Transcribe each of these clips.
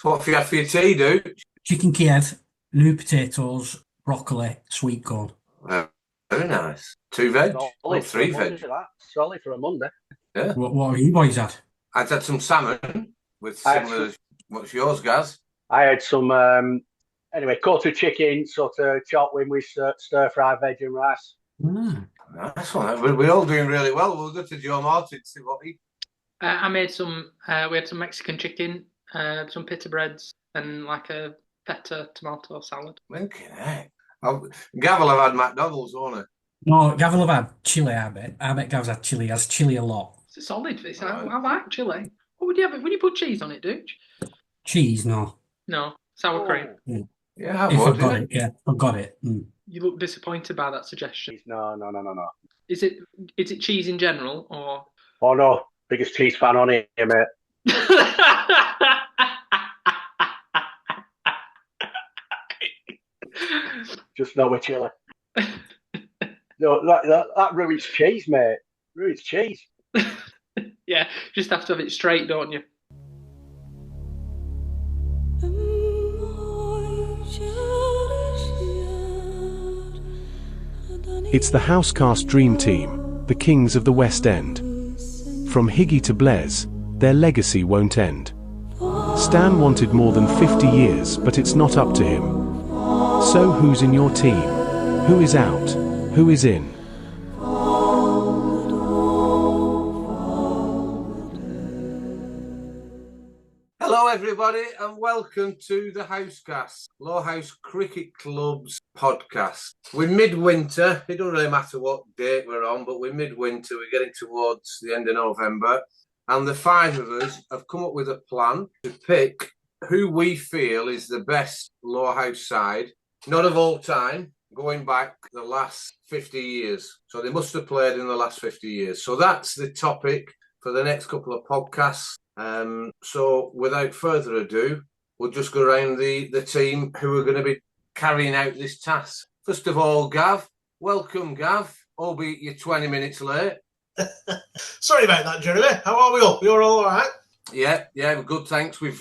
So what have you had for your tea, dude? Chicken Kiev, new potatoes, broccoli, sweet corn. Very nice. 2 veg? Solid Not for a 3 veg. Monday, that. Solid for a Monday. Yeah. What have you boys had? I've had some salmon with similar. What's yours, Gaz? I had some, quarter chicken, sort of chopped with stir-fried veg and rice. Nice one. We're all doing really well. We'll go to Joe Martin to see what he. I made some. We had some Mexican chicken, some pita breads, and like a feta tomato salad. Winking heck. Gav will have had McDonald's, won't he? No, Gav will have had chili, I bet. I bet Gav's had chili. He has chili a lot. It's solid. I like chili. What would you have? Would you put cheese on it, Dooch? Cheese, no. No, sour cream. Yeah, I If would. I've got it, yeah. I've got it. You look disappointed by that suggestion. No. Is it cheese in general, or? Oh, no. Biggest cheese fan on here, mate. Just not with chili. No, that ruins cheese, mate. Ruins cheese. Yeah, just have to have it straight, don't you? It's the Housecast Dream Team, the kings of the West End. From Higgy to Blaise, their legacy won't end. Stan wanted more than 50 years, but it's not up to him. So who's in your team? Who is out? Who is in? Hello, everybody, and welcome to the Housecast, Lowerhouse Cricket Club's podcast. We're midwinter. It doesn't really matter what date we're on, but we're midwinter. We're getting towards the end of November. And the five of us have come up with a plan to pick who we feel is the best Lowerhouse side, not of all time, going back the last 50 years. So they must have played in the last 50 years. So that's the topic for the next couple of podcasts. So without further ado, we'll just go around the team who are going to be carrying out this task. First of all, Gav. Welcome, Gav, albeit you're 20 minutes late. Sorry about that, Jeremy. How are we all? You're all right? Yeah, we're good, thanks. We've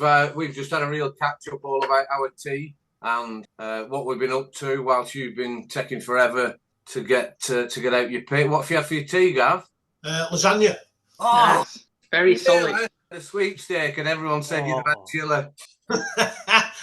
just had a real catch-up all about our tea and what we've been up to whilst you've been taking forever to get out your pit. What have you had for your tea, Gav? Lasagna. Oh, yes, very solid. A sweepstake, and everyone said you'd had chili.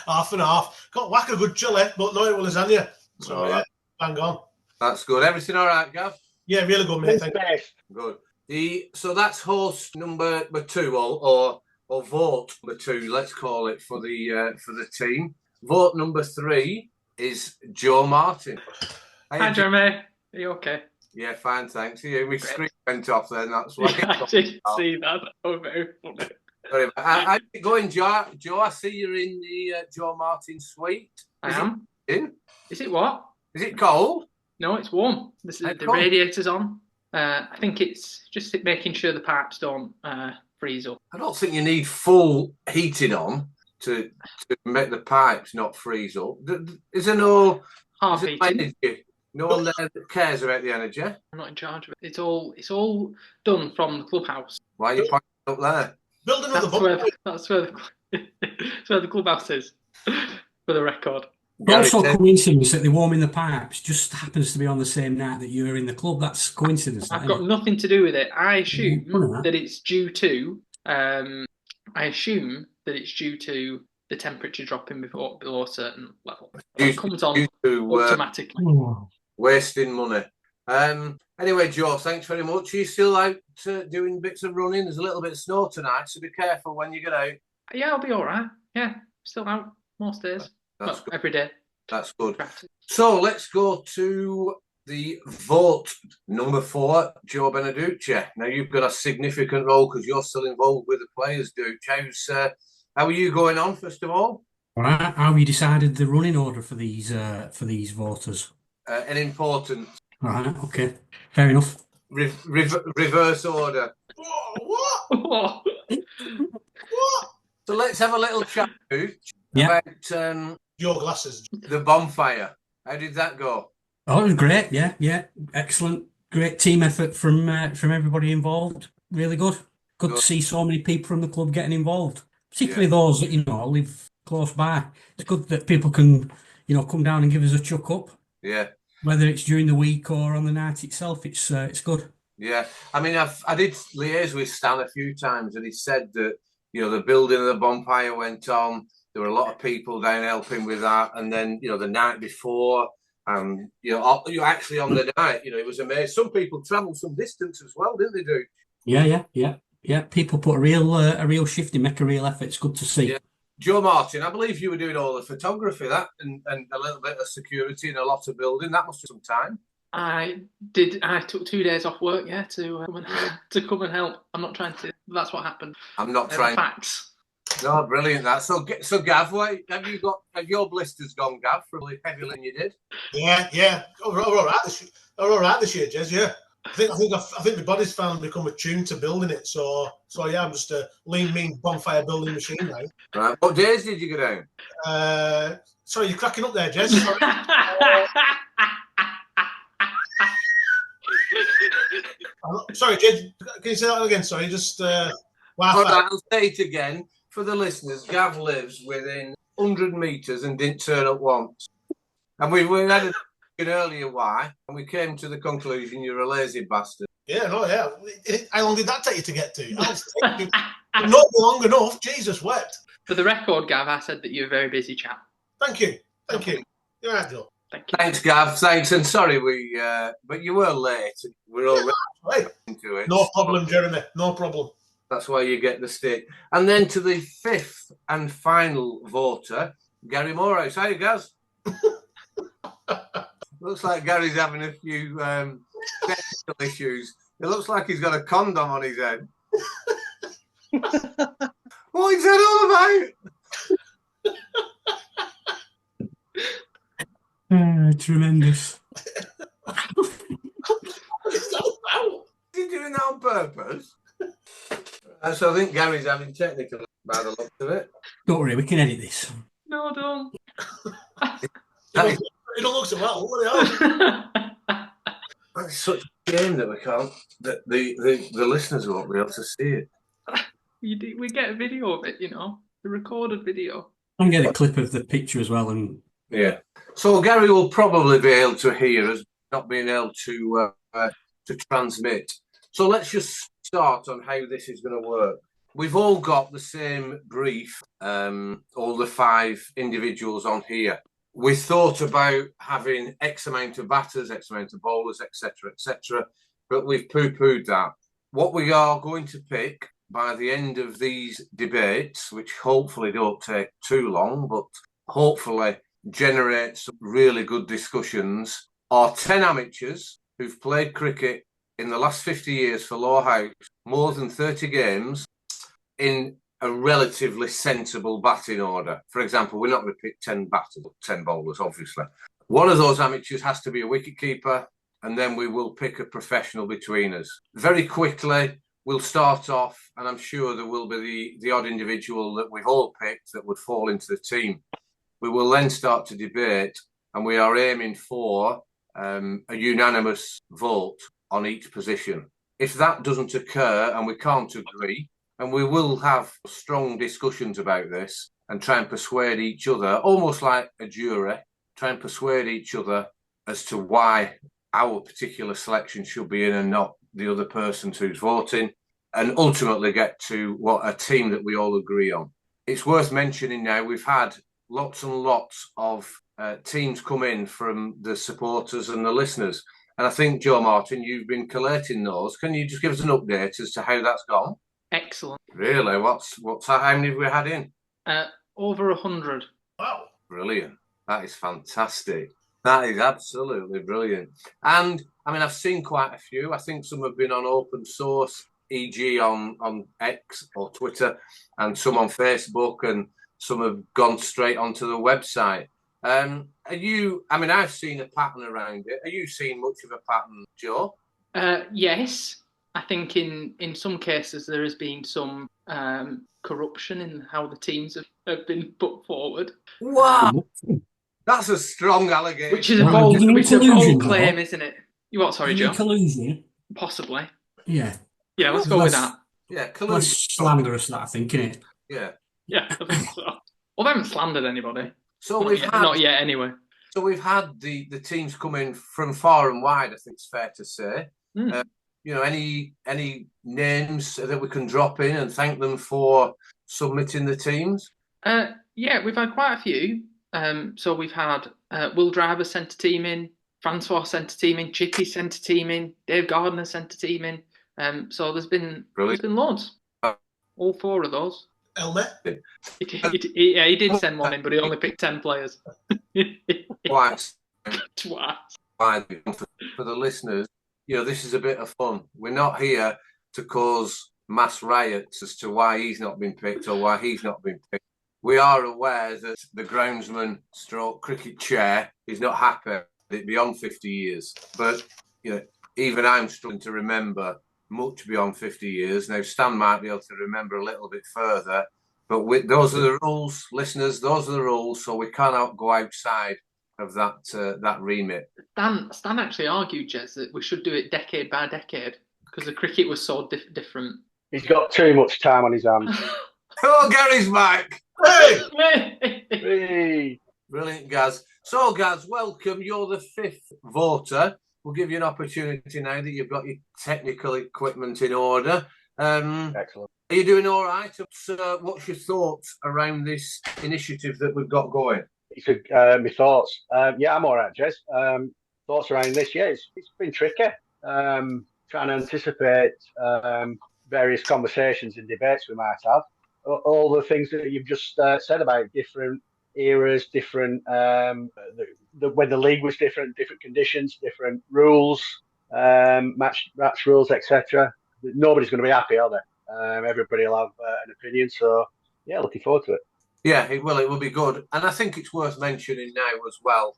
Half and half. Got whack a good chili, but no, it was lasagna. So All right. Bang on. That's good. Everything all right, Gav? Yeah, really good, mate. Thank you. Good. So that's host number 2, or vote number 2, let's call it, for the team. Vote number 3 is Joe Martin. Hi, Jeremy. Are you okay? Yeah, fine, thanks. My screen went off then, that's why. Yeah, I did see that. Oh, very funny. Sorry, how's it going, Joe? Joe, I see you're in the Joe Martin suite. I am. Is it what? Is it cold? No, it's warm. The radiator's on. I think it's just making sure the pipes don't freeze up. I don't think you need full heating on to make the pipes not freeze up. Is there no half heating? Energy? No one there that cares about the energy? I'm not in charge of it. It's all done from the clubhouse. Why are you pointing up there? Building another That's where the clubhouse is, for the record. It's also a coincidence that they're warming the pipes just happens to be on the same night that you're in the club. That's coincidence. I've got nothing to do with it. I assume that it's due to the temperature dropping below a certain level. It comes on automatically. Wasting money. Anyway, Joe, thanks very much. Are you still out doing bits of running? There's a little bit of snow tonight, so be careful when you get out. Yeah, I'll be all right. Yeah, still out most days. That's good. Every day. That's good. So let's go to the vote number 4, Joe Beneducci. Now, you've got a significant role because you're still involved with the players, Duch. How are you going on, first of all? All right. How have you decided the running order for these voters? An important. All right. Okay. Fair enough. Reverse order. What? So let's have a little chat, Duch, about your glasses. The bonfire. How did that go? Oh, it was great. Yeah. Excellent. Great team effort from everybody involved. Really good. Good to see so many people from the club getting involved. particularly those that, live close by. It's good that people can, come down and give us a chuck up, Yeah. whether it's during the week or on the night itself. It's good. Yeah. I mean, I did liaise with Stan a few times, and he said that, the building of the bonfire went on. There were a lot of people down helping with that. And then, the night before, actually on the night, it was amazing. Some people travelled some distance as well, didn't they, do? Yeah. People put a real shift in, make a real effort. It's good to see. Yeah. Joe Martin, I believe you were doing all the photography, that, and a little bit of security and a lot of building. That must have some time. I did. I took 2 days off work, to come and help. I'm not trying to. That's what happened. I'm not trying. Facts. No, brilliant. That. So Gav, what have you got? Have your blisters gone, Gav, from the heavier than you did? Yeah. We're all right this year, Jez. Yeah. I think the body's finally become attuned to building it. So yeah, I'm just a lean, mean bonfire building machine now. Right. What days did you go down? Sorry, you're cracking up there, Jez. Sorry, Jez. Can you say that again? Sorry, just. I'll say it again for the listeners. Gav lives within 100 metres and didn't turn up once. And we had an earlier why, and we came to the conclusion you're a lazy bastard. Yeah. How long did that take you to get to? Not long enough. Jesus wept. For the record, Gav, I said that you're a very busy chap. Thank you. You're right, Joe. Thank you. Thanks, Gav. Thanks, and sorry but you were late. We're all Right. into it. No problem, Jeremy. No problem. That's why you get the stick. And then to the fifth and final voter, Gary Morehouse. How you, Gaz? Looks like Gary's having a few technical issues. It looks like he's got a condom on his head. What is that all about? Tremendous. Is he doing that on purpose? So I think Gary's having technical by the looks of it. Don't worry, we can edit this. No, don't. It don't look so well. What the hell? It's such a shame that we can't, that the listeners won't be able to see it. We get a video of it, the recorded video. And get a clip of the picture as well. And yeah. So Gary will probably be able to hear us, not being able to transmit. So let's just start on how this is going to work. We've all got the same brief, all the 5 individuals on here. We thought about having X amount of batters, X amount of bowlers, etc., but we've poo-pooed that. What we are going to pick by the end of these debates, which hopefully don't take too long, but hopefully generate some really good discussions, are 10 amateurs who've played cricket in the last 50 years for Lowerhouse, more than 30 games, in a relatively sensible batting order. For example, we're not going to pick 10 batters, 10 bowlers, obviously. One of those amateurs has to be a wicketkeeper, and then we will pick a professional between us. Very quickly, we'll start off, and I'm sure there will be the odd individual that we've all picked that would fall into the team. We will then start to debate, and we are aiming for a unanimous vote on each position. If that doesn't occur and we can't agree, and we will have strong discussions about this and try and persuade each other, almost like a jury, try and persuade each other as to why our particular selection should be in and not the other person who's voting, and ultimately get to what a team that we all agree on. It's worth mentioning now, we've had lots and lots of teams come in from the supporters and the listeners. And I think, Joe Martin, you've been collating those. Can you just give us an update as to how that's gone? Excellent. Really? How many have we had in? Over 100. Wow. Brilliant. That is fantastic. That is absolutely brilliant. And, I mean, I've seen quite a few. I think some have been on open source, e.g. on X or Twitter, and some on Facebook, and some have gone straight onto the website. I've seen a pattern around it. Are you seeing much of a pattern, Joe? Yes. I think in some cases there has been some corruption in how the teams have been put forward. Wow. That's a strong allegation. Which is a bold claim, isn't it? You what, sorry, Joe? Collusion? Possibly. Yeah. Yeah, let's go with that. Yeah, collusion. Less slanderous, that, I think, isn't it? Yeah. Yeah, I think so. Well, they haven't slandered anybody. So Not yet, anyway. So we've had the teams come in from far and wide, I think it's fair to say. Any names that we can drop in and thank them for submitting the teams? Yeah, we've had quite a few. So we've had Will Driver sent a team in, Francois sent a team in, Chicky sent a team in, Dave Gardner sent a team in. So there's been loads. All 4 of those. Elmer? He did send one in, but he only picked 10 players. Twice. Twice. For the listeners, this is a bit of fun. We're not here to cause mass riots as to why he's not been picked or why he's not been picked. We are aware that the groundsman stroke cricket chair is not happy it beyond 50 years. But, even I'm struggling to remember much beyond 50 years. Now, Stan might be able to remember a little bit further. But those are the rules, listeners. Those are the rules. So we cannot go outside of that remit. Stan actually argued, Jez, that we should do it decade by decade because the cricket was so different. He's got too much time on his hands. Oh, Gary's back. Hey! Brilliant, Gaz. So, Gaz, welcome. You're the 5th voter. We'll give you an opportunity now that you've got your technical equipment in order. Excellent. Are you doing all right? What's your thoughts around this initiative that we've got going? My thoughts. Yeah, I'm all right, Jez. Thoughts around this? Yeah, it's been tricky. Trying to anticipate various conversations and debates we might have. All the things that you've just said about different eras, different when the league was different conditions, different rules, match rules, etc. Nobody's going to be happy, are they? Everybody will have an opinion. So yeah, looking forward to it. Yeah, it will be good. And I think it's worth mentioning now as well.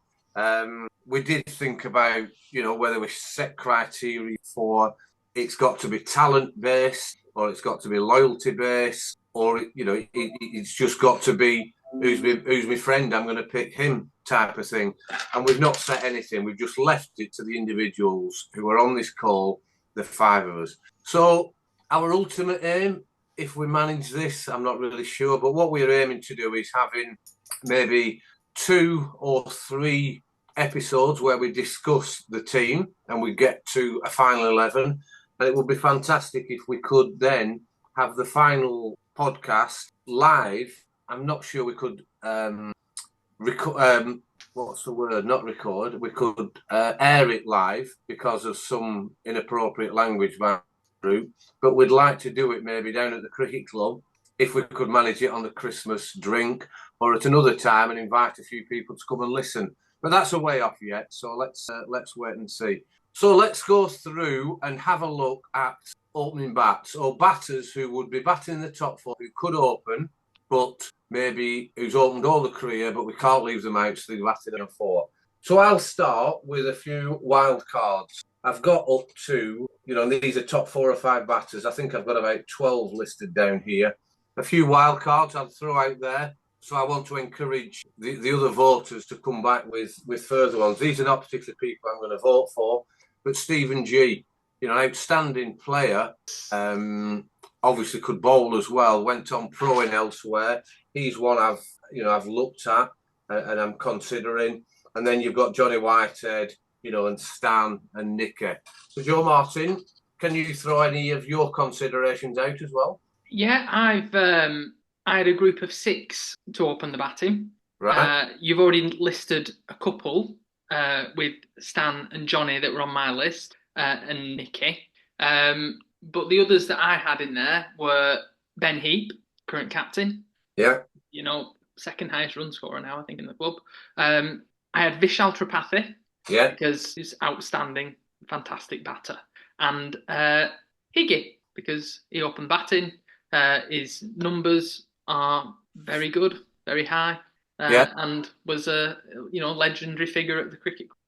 We did think about, whether we set criteria for it's got to be talent based or it's got to be loyalty based or, it's just got to be who's my friend, I'm going to pick him type of thing. And we've not set anything. We've just left it to the individuals who are on this call, the 5 of us. So our ultimate aim, if we manage this, I'm not really sure. But what we're aiming to do is having maybe 2 or 3 episodes where we discuss the team and we get to a final 11. And it would be fantastic if we could then have the final podcast live. I'm not sure we could what's the word? Not record. We could air it live because of some inappropriate language by the group. But we'd like to do it maybe down at the cricket club if we could manage it on the Christmas drink or at another time and invite a few people to come and listen. But that's a way off yet. So let's wait and see. So let's go through and have a look at opening bats or batters who would be batting in the top 4 who could open, but maybe who's opened all the career, but we can't leave them out, so they're batting in a 4. So I'll start with a few wild cards. I've got up to, these are top 4 or 5 batters. I think I've got about 12 listed down here. A few wild cards I'll throw out there. So I want to encourage the other voters to come back with further ones. These are not particularly people I'm going to vote for, but Stephen G, an outstanding player, obviously could bowl as well, went on proing elsewhere. He's one I've looked at and I'm considering. And then you've got Johnny Whitehead, and Stan and Nicky. So Joe Martin, can you throw any of your considerations out as well? Yeah, I had a group of 6 to open the batting. Right. You've already listed a couple with Stan and Johnny that were on my list and Nicky. But the others that I had in there were Ben Heap, current captain. Yeah. Second highest run scorer now, I think, in the club. I had Vishal Tripathi. Yeah. Because he's outstanding, fantastic batter. And Higgy, because he opened batting. His numbers are very good, very high. And was a legendary figure at the cricket club.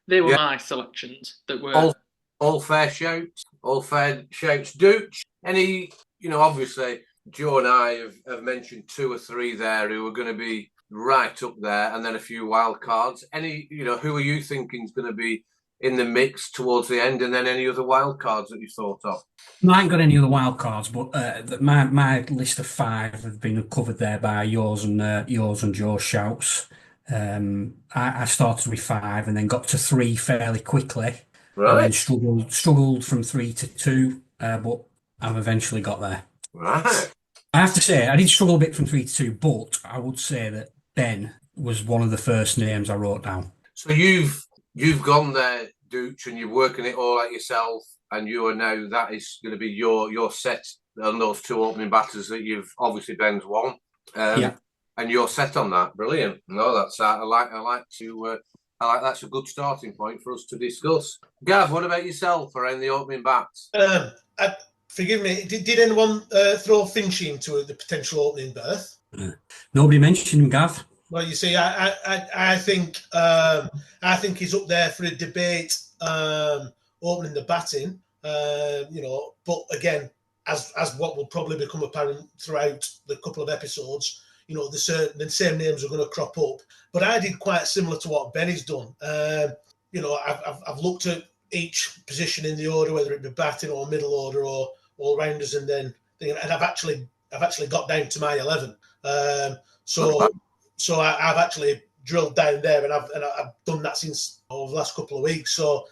They were my selections that were all fair shouts. All fair shouts. Dooch, any, obviously Joe and I have mentioned 2 or 3 there who are going to be right up there, and then a few wild cards. Any, who are you thinking is going to be in the mix towards the end, and then any other wild cards that you thought of? No, I ain't got any other wild cards, but my list of 5 have been covered there by yours and Joe's shouts. I started with 5 and then got to 3 fairly quickly, and then struggled from 3 to 2, but I've eventually got there. Right. I have to say I did struggle a bit from 3 to 2, but I would say that Ben was one of the first names I wrote down. So you've gone there, Dooch, and you're working it all out yourself, and you are now, that is going to be your set on those 2 opening batters that you've obviously Ben's won. Yeah. And you're set on that. Brilliant. No, that's I like that's a good starting point for us to discuss. Gav, what about yourself around the opening bats? Forgive me. Did anyone throw Finchy into the potential opening berth? Nobody mentioned him, Gav. Well, you see, I think he's up there for a debate, opening the batting. But again, as what will probably become apparent throughout the couple of episodes, the same names are going to crop up. But I did quite similar to what Benny's done. I've looked at each position in the order, whether it be batting or middle order or all rounders, and I've actually got down to my 11. So I've actually drilled down there, and I've done that since over the last couple of weeks. So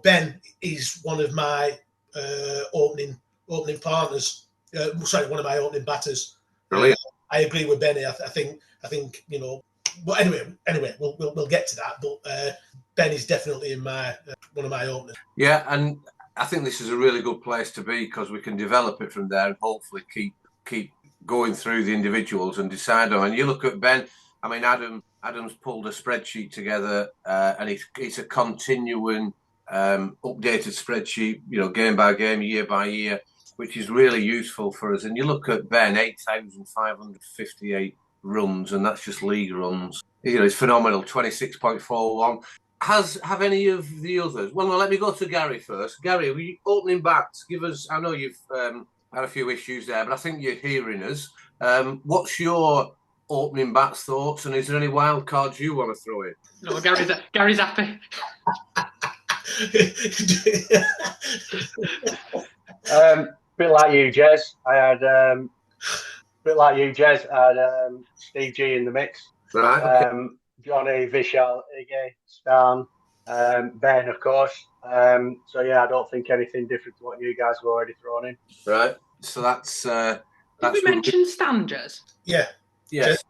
Ben is one of my opening partners. One of my opening batters. Brilliant. I agree with Benny. I think But anyway, we'll get to that. But Ben is definitely in one of my openers. Yeah, and I think this is a really good place to be because we can develop it from there and hopefully keep going through the individuals and decide on. And you look at Ben. I mean, Adam's pulled a spreadsheet together, and it's a continuing updated spreadsheet. Game by game, year by year, which is really useful for us. And you look at Ben, 8,558 runs, and that's just league runs. It's phenomenal, 26.41. Have any of the others? Well, no, let me go to Gary first. Gary, opening bats, give us. I know you've had a few issues there, but I think you're hearing us. What's your opening bats thoughts, and is there any wild cards you want to throw in? No, Gary's happy. Bit like you, Jez. I had Steve G in the mix. Right. Okay. Johnny, Vishal, Iggy, Stan, Ben, of course. So yeah, I don't think anything different to what you guys have already thrown in. Right. So that's. Did we mention Stan, Jez? Yeah. Yes.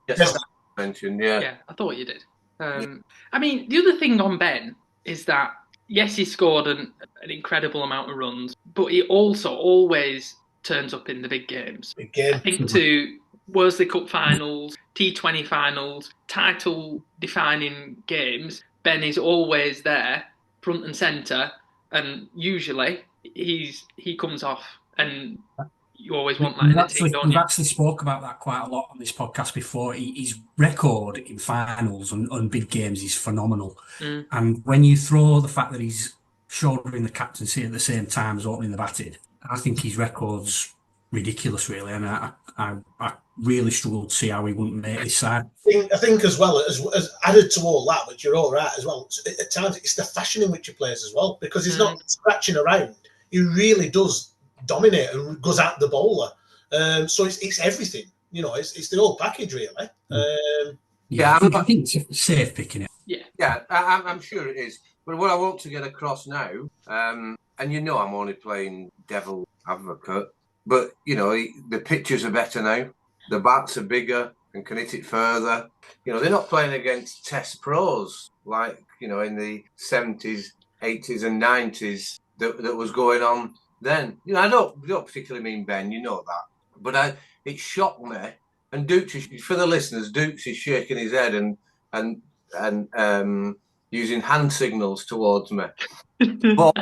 Mentioned. Yeah. Yeah, I thought you did. I mean, the other thing on Ben is that yes, he scored an incredible amount of runs, but he also always turns up in the big games. I think to Worsley Cup finals, T20 finals, title-defining games, Ben is always there, front and centre, and usually he comes off, and you always want that in a team, don't you? We've actually spoke about that quite a lot on this podcast before. His record in finals and big games is phenomenal. And when you throw the fact that he's shouldering the captaincy at the same time as opening the batting, I think his record's ridiculous, really. And I really struggle to see how he wouldn't make this side. I think as well, as added to all that, which you're all right as well, at times it's the fashion in which he plays as well, because he's not scratching around. He really does dominate and goes at the bowler. So it's everything, it's the whole package, really. I think it's safe picking it. Yeah, I'm sure it is. But what I want to get across now, and I'm only playing devil advocate, but the pitches are better now. The bats are bigger and can hit it further. They're not playing against test pros like in the 70s, 80s, and 90s that was going on then. I don't particularly mean Ben, that, but it shocked me. And Dooch, for the listeners, Dooch is shaking his head and using hand signals towards me. But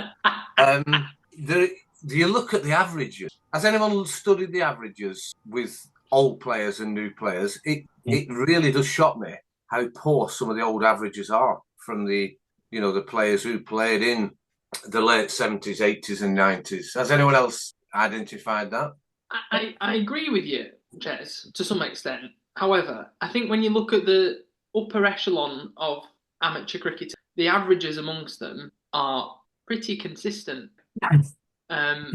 do you look at the averages? Has anyone studied the averages with old players and new players? It really does shock me how poor some of the old averages are from the players who played in the late 70s, 80s, and 90s. Has anyone else identified that? I agree with you, Jez, to some extent. However, I think when you look at the upper echelon of amateur cricket, the averages amongst them are pretty consistent.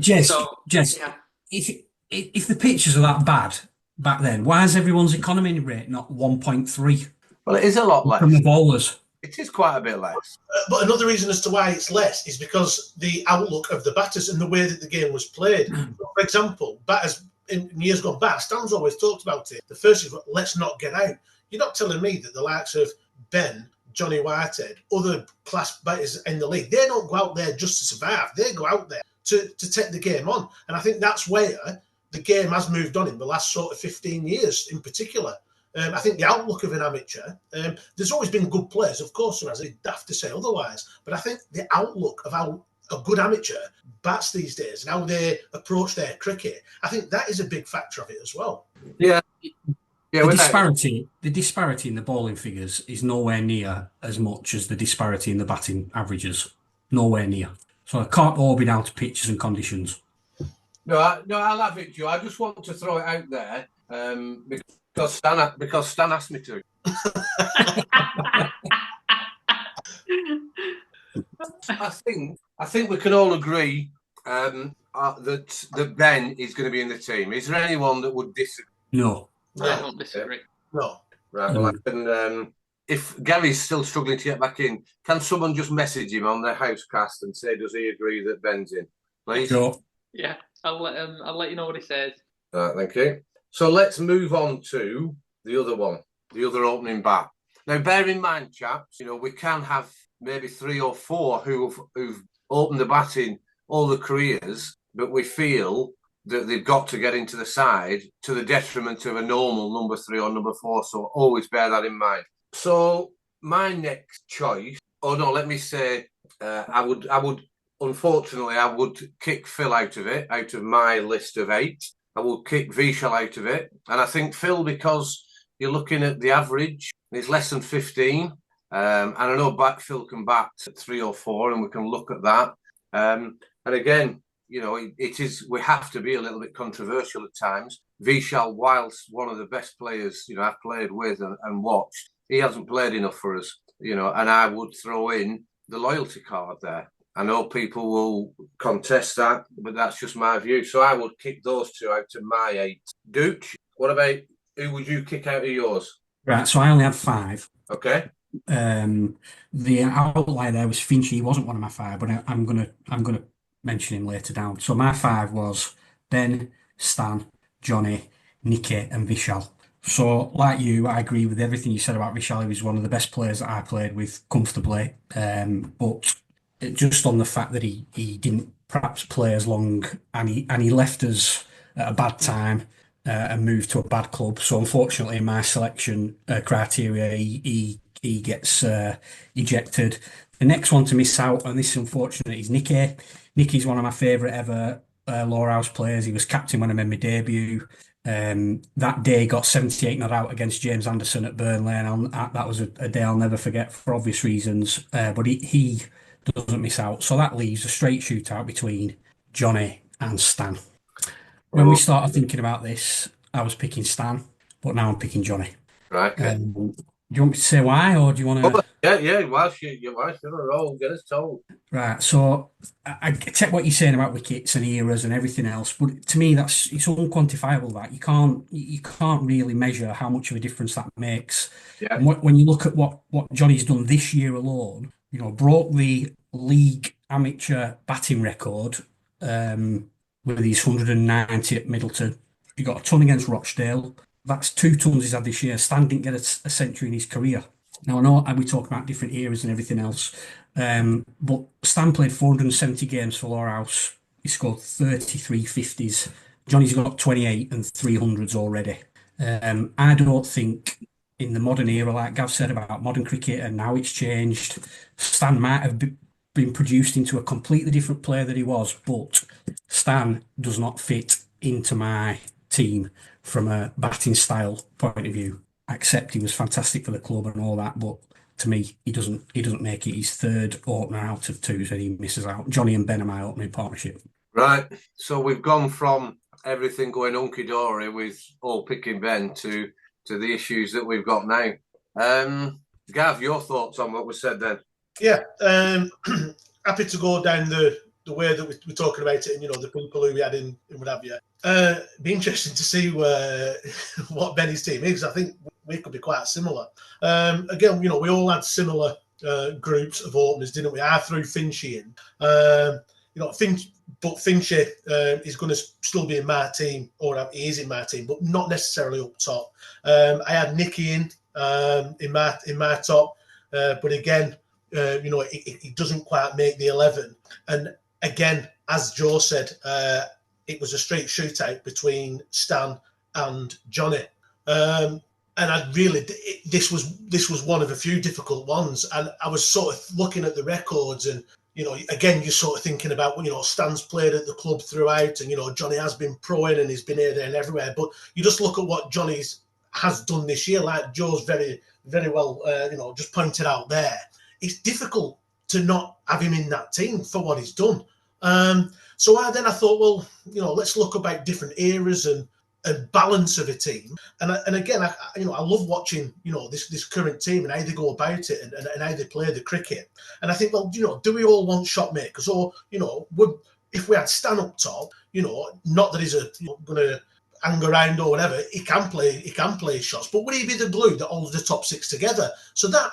Jess, yeah. if the pitches are that bad back then, why is everyone's economy rate not 1.3 Well, it is a lot less. from the bowlers? It is quite a bit less. But another reason as to why it's less is because the outlook of the batters and the way that the game was played. For example, batters in years gone back, Stan's always talked about it. The first is, let's not get out. You're not telling me that the likes of Ben, Johnny Whitehead, other class batters in the league, they don't go out there just to survive. They go out there to take the game on. And I think that's where the game has moved on in the last sort of 15 years in particular. I think the outlook of an amateur, there's always been good players, of course, there has. It's daft to say otherwise. But I think the outlook of how a good amateur bats these days and how they approach their cricket, I think that is a big factor of it as well. Yeah. The disparity in the bowling figures is nowhere near as much as the disparity in the batting averages. Nowhere near. So I can't all be down to pitches and conditions. No, I'll have it, Joe. I just want to throw it out there because Stan asked me to. I think we can all agree that Ben is going to be in the team. Is there anyone that would disagree? No. I don't disagree. No. Right. Well, I can, if Gary's still struggling to get back in, can someone just message him on the Housecast and say, does he agree that Ben's in? Please. Sure. Yeah, I'll let you know what he says. Right, thank you. So let's move on to the other one, the other opening bat. Now, bear in mind, chaps, we can have maybe 3 or 4 who've opened the batting all the careers, but we feel that they've got to get into the side to the detriment of a normal number 3 or number 4. So always bear that in mind. So my next choice, let me say, I would unfortunately, I would kick Phil out of my list of 8. I would kick Vishal out of it. And I think Phil, because you're looking at the average, he's less than 15. And I know Phil can bat at 3 or 4, and we can look at that. And again, we have to be a little bit controversial at times. Vishal, whilst one of the best players, I've played with and watched, he hasn't played enough for us, and I would throw in the loyalty card there. I know people will contest that, but that's just my view. So I would kick those 2 out of my 8. Dooch, what about, who would you kick out of yours? Right, so I only had 5. Okay. The outlier there was Finchy. He wasn't one of my 5, but I'm gonna mention him later down. So my 5 was Ben, Stan, Johnny, Nicky, and Vishal. So, like you, I agree with everything you said about Vishal. He was one of the best players that I played with comfortably. But just on the fact that he didn't perhaps play as long, and he left us at a bad time and moved to a bad club. So, unfortunately, in my selection criteria, he gets ejected. The next one to miss out, and this is unfortunate, is Nicky. Nicky's one of my favourite ever Lowerhouse players. He was captain when I made my debut. That day got 78 not out against James Anderson at Burnley, and that was a day I'll never forget for obvious reasons. But he doesn't miss out. So that leaves a straight shootout between Johnny and Stan. When we started thinking about this, I was picking Stan, but now I'm picking Johnny. Right. Do you want me to say why, or do you want to? Yeah. Whilst you're on a roll, get us told. Right. So I take what you're saying about wickets and eras and everything else, but to me, it's unquantifiable. That you can't really measure how much of a difference that makes. Yeah. And when you look at what Johnny's done this year alone, broke the league amateur batting record with his 190 at Middleton. He got a ton against Rochdale. That's 2 tons he's had this year. Stan didn't get a century in his career. Now, I know we talk about different eras and everything else, but Stan played 470 games for Lowerhouse. He scored 33 50s. Johnny's got 28 and 300s already. I don't think in the modern era, like Gav said about modern cricket and now it's changed, Stan might have been produced into a completely different player than he was, but Stan does not fit into my team from a batting style point of view. I accept he was fantastic for the club and all that, but to me, he doesn't make it his 3rd opener out of 2, so he misses out. Johnny and Ben are my opening partnership. Right. So we've gone from everything going hunky-dory with all picking Ben to the issues that we've got now. Gav, your thoughts on what was said then? Yeah. happy to go down the way that we're talking about it, and the people who we had in what have you. Be interesting to see what Benny's team is. I think we could be quite similar. Again, we all had similar groups of openers, didn't we? I threw Finchy in. But Finchy is going to still be in my team, or he is in my team, but not necessarily up top. I had Nicky in my top, but again, it doesn't quite make the 11. And again, as Joe said, it was a straight shootout between Stan and Johnny. And this was one of a few difficult ones. And I was sort of looking at the records, and again, you're sort of thinking about, Stan's played at the club throughout, and Johnny has been proing and he's been here, there, and everywhere. But you just look at what Johnny has done this year, like Joe's very, very well, just pointed out there. It's difficult to not have him in that team for what he's done. So I thought, well, let's look about different eras and balance of a team. And again, I love watching, this current team and how they go about it and how they play the cricket. And I think, well, do we all want shot makers? Or, if we had Stan up top, not that he's going to hang around or whatever, he can play shots, but would he be the glue that holds the top six together? So that,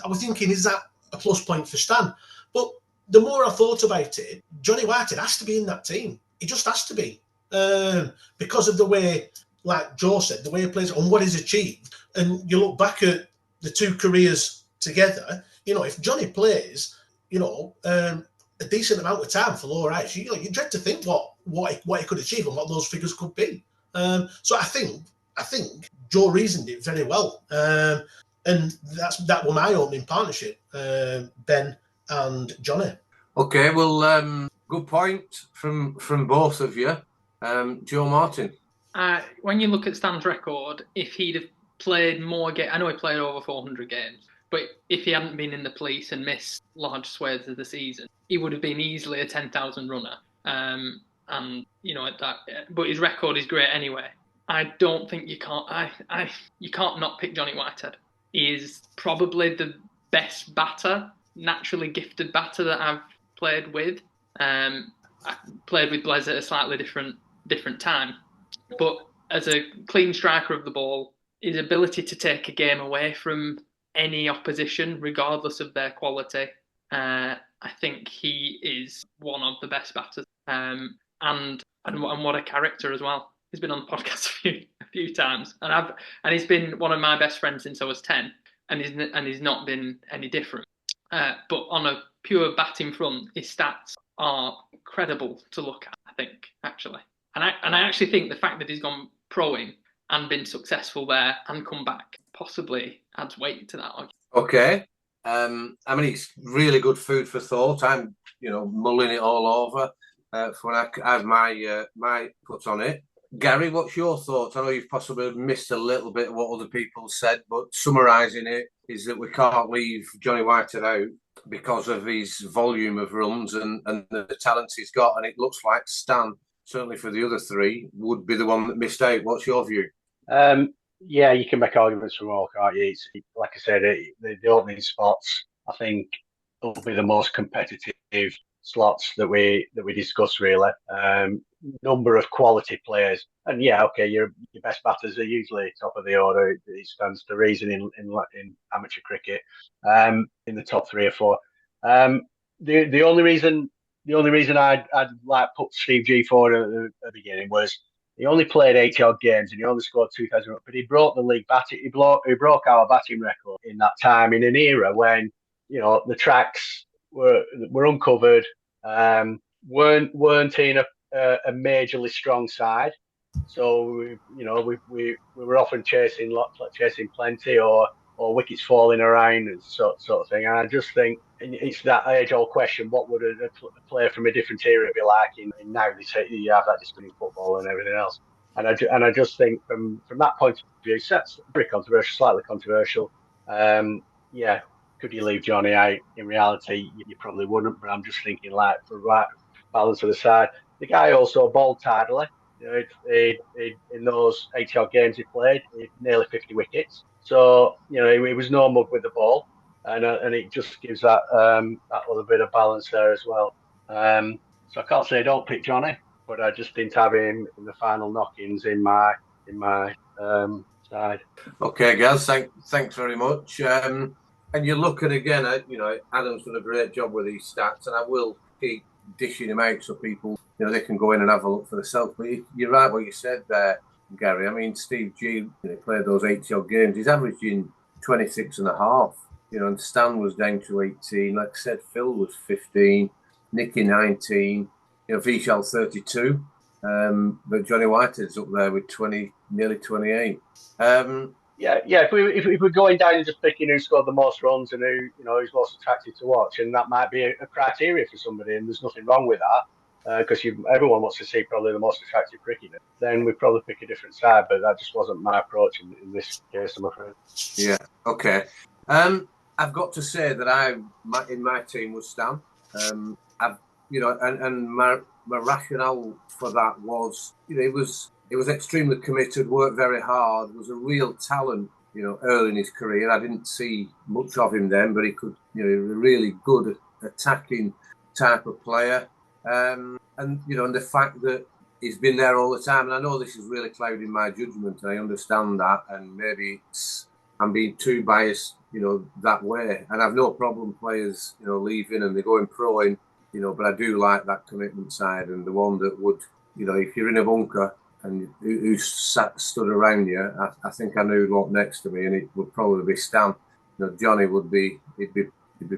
I was thinking, is that a plus point for Stan? But the more I thought about it, Johnny Whitehead has to be in that team. He just has to be. Because of the way, like Joe said, the way he plays and what he's achieved. And you look back at the two careers together, if Johnny plays, a decent amount of time for Lowerhouse, you dread to think what he could achieve and what those figures could be. So I think Joe reasoned it very well. And that was my opening partnership, Ben and Johnny. Okay, well, good point from both of you. Joe Martin. When you look at Stan's record, if he'd have played more games, I know he played over 400 games, but if he hadn't been in the police and missed large swathes of the season, he would have been easily a 10,000 runner. But his record is great anyway. I don't think you can't not pick Johnny Whitehead. He is probably the best batter, naturally gifted batter that I've played with. I played with Blaise at a slightly different time, but as a clean striker of the ball, his ability to take a game away from any opposition, regardless of their quality, I think he is one of the best batters. And what a character as well. He's been on the podcast a few times, and he's been one of my best friends since I was 10, and he's not been any different. But on a pure batting front, his stats are incredible to look at, I think, actually. And I actually think the fact that he's gone proing and been successful there and come back possibly adds weight to that argument. Okay. It's really good food for thought. I'm, mulling it all over for when I have my put on it. Gary, what's your thoughts? I know you've possibly missed a little bit of what other people said, but summarising it is that we can't leave Johnny Whitehead out because of his volume of runs and the talents he's got. And it looks like Stan, certainly for the other three, would be the one that missed out. What's your view? Yeah, you can make arguments from all, can't you? It's, like I said, the opening spots, I think, will be the most competitive slots that we discuss, really. Number of quality players, and yeah, okay, your best batters are usually top of the order. It stands to reason in amateur cricket, in the top 3 or 4. The only reason I'd like put Steve G forward at the beginning was he only played 80 odd games and he only scored 2,000, but he broke the league batting. He broke our batting record in that time, in an era when the tracks were uncovered, weren't in a majorly strong side, so we were often chasing plenty or wickets falling around and sort of thing. And I just think it's that age-old question: what would a player from a different era be like in now? They say you have that discipline in football and everything else. And I just think from that point of view, that's very controversial, slightly controversial. Yeah, could you leave Johnny out? In reality, you probably wouldn't. But I'm just thinking, like, for right balance of the side, the guy also bowled tidily. In those 80 odd games he played, he had nearly 50 wickets. So he was no mug with the ball. and it just gives that that little bit of balance there as well. So I can't say I don't pick Johnny, but I just didn't have him in the final knock-ins in my side. Okay, Gaz, thanks very much. And you're looking again at, Adam's done a great job with these stats, and I will keep dishing them out so people, they can go in and have a look for themselves. But you're right what you said there, Gary. I mean, Steve G played those 80-odd games. He's averaging 26 and a half. And Stan was down to 18. Like I said, Phil was 15, Nicky 19, Vishal 32. But Johnny Whitehead's up there with 20, nearly 28. If we're going down and just picking who scored the most runs and who's most attractive to watch, and that might be a criteria for somebody, and there's nothing wrong with that, because everyone wants to see probably the most attractive cricketer, then we'd probably pick a different side, but that just wasn't my approach in this case, I'm afraid. Yeah, okay. I've got to say that in my team was Stan. My rationale for that was, it was extremely committed, worked very hard, was a real talent, early in his career. I didn't see much of him then, but he could, a really good attacking type of player. And the fact that he's been there all the time, and I know this is really clouding my judgment, and I understand that, and maybe I'm being too biased, that way. And I've no problem players, leaving and they're going pro-ing, but I do like that commitment side, and the one that would, if you're in a bunker and who stood around you, I think I knew what next to me, and it would probably be Stan. Johnny he'd be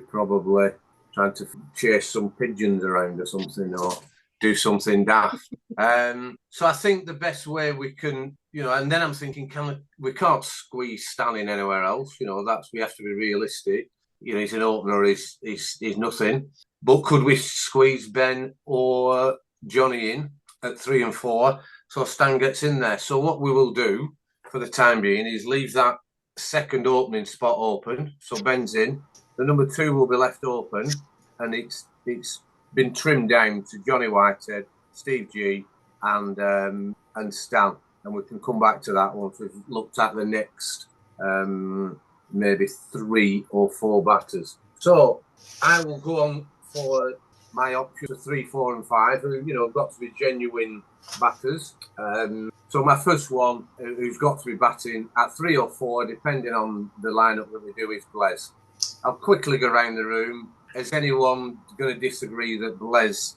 probably trying to chase some pigeons around or something, or do something daft. So I think the best way we can, and then I'm thinking, we can't squeeze Stan in anywhere else. We have to be realistic. He's an opener, he's nothing. But could we squeeze Ben or Johnny in at 3 and 4 so Stan gets in there? So what we will do for the time being is leave that second opening spot open. So Ben's in. The number 2 will be left open, and it's been trimmed down to Johnny Whitehead, Steve G, and Stan. And we can come back to that once we've looked at the next maybe 3 or 4 batters. So I will go on for my options of 3, 4, and 5, who have got to be genuine batters. So my first one, who's got to be batting at 3 or 4, depending on the lineup that we do, is Blaise. I'll quickly go around the room. Is anyone going to disagree that Blaise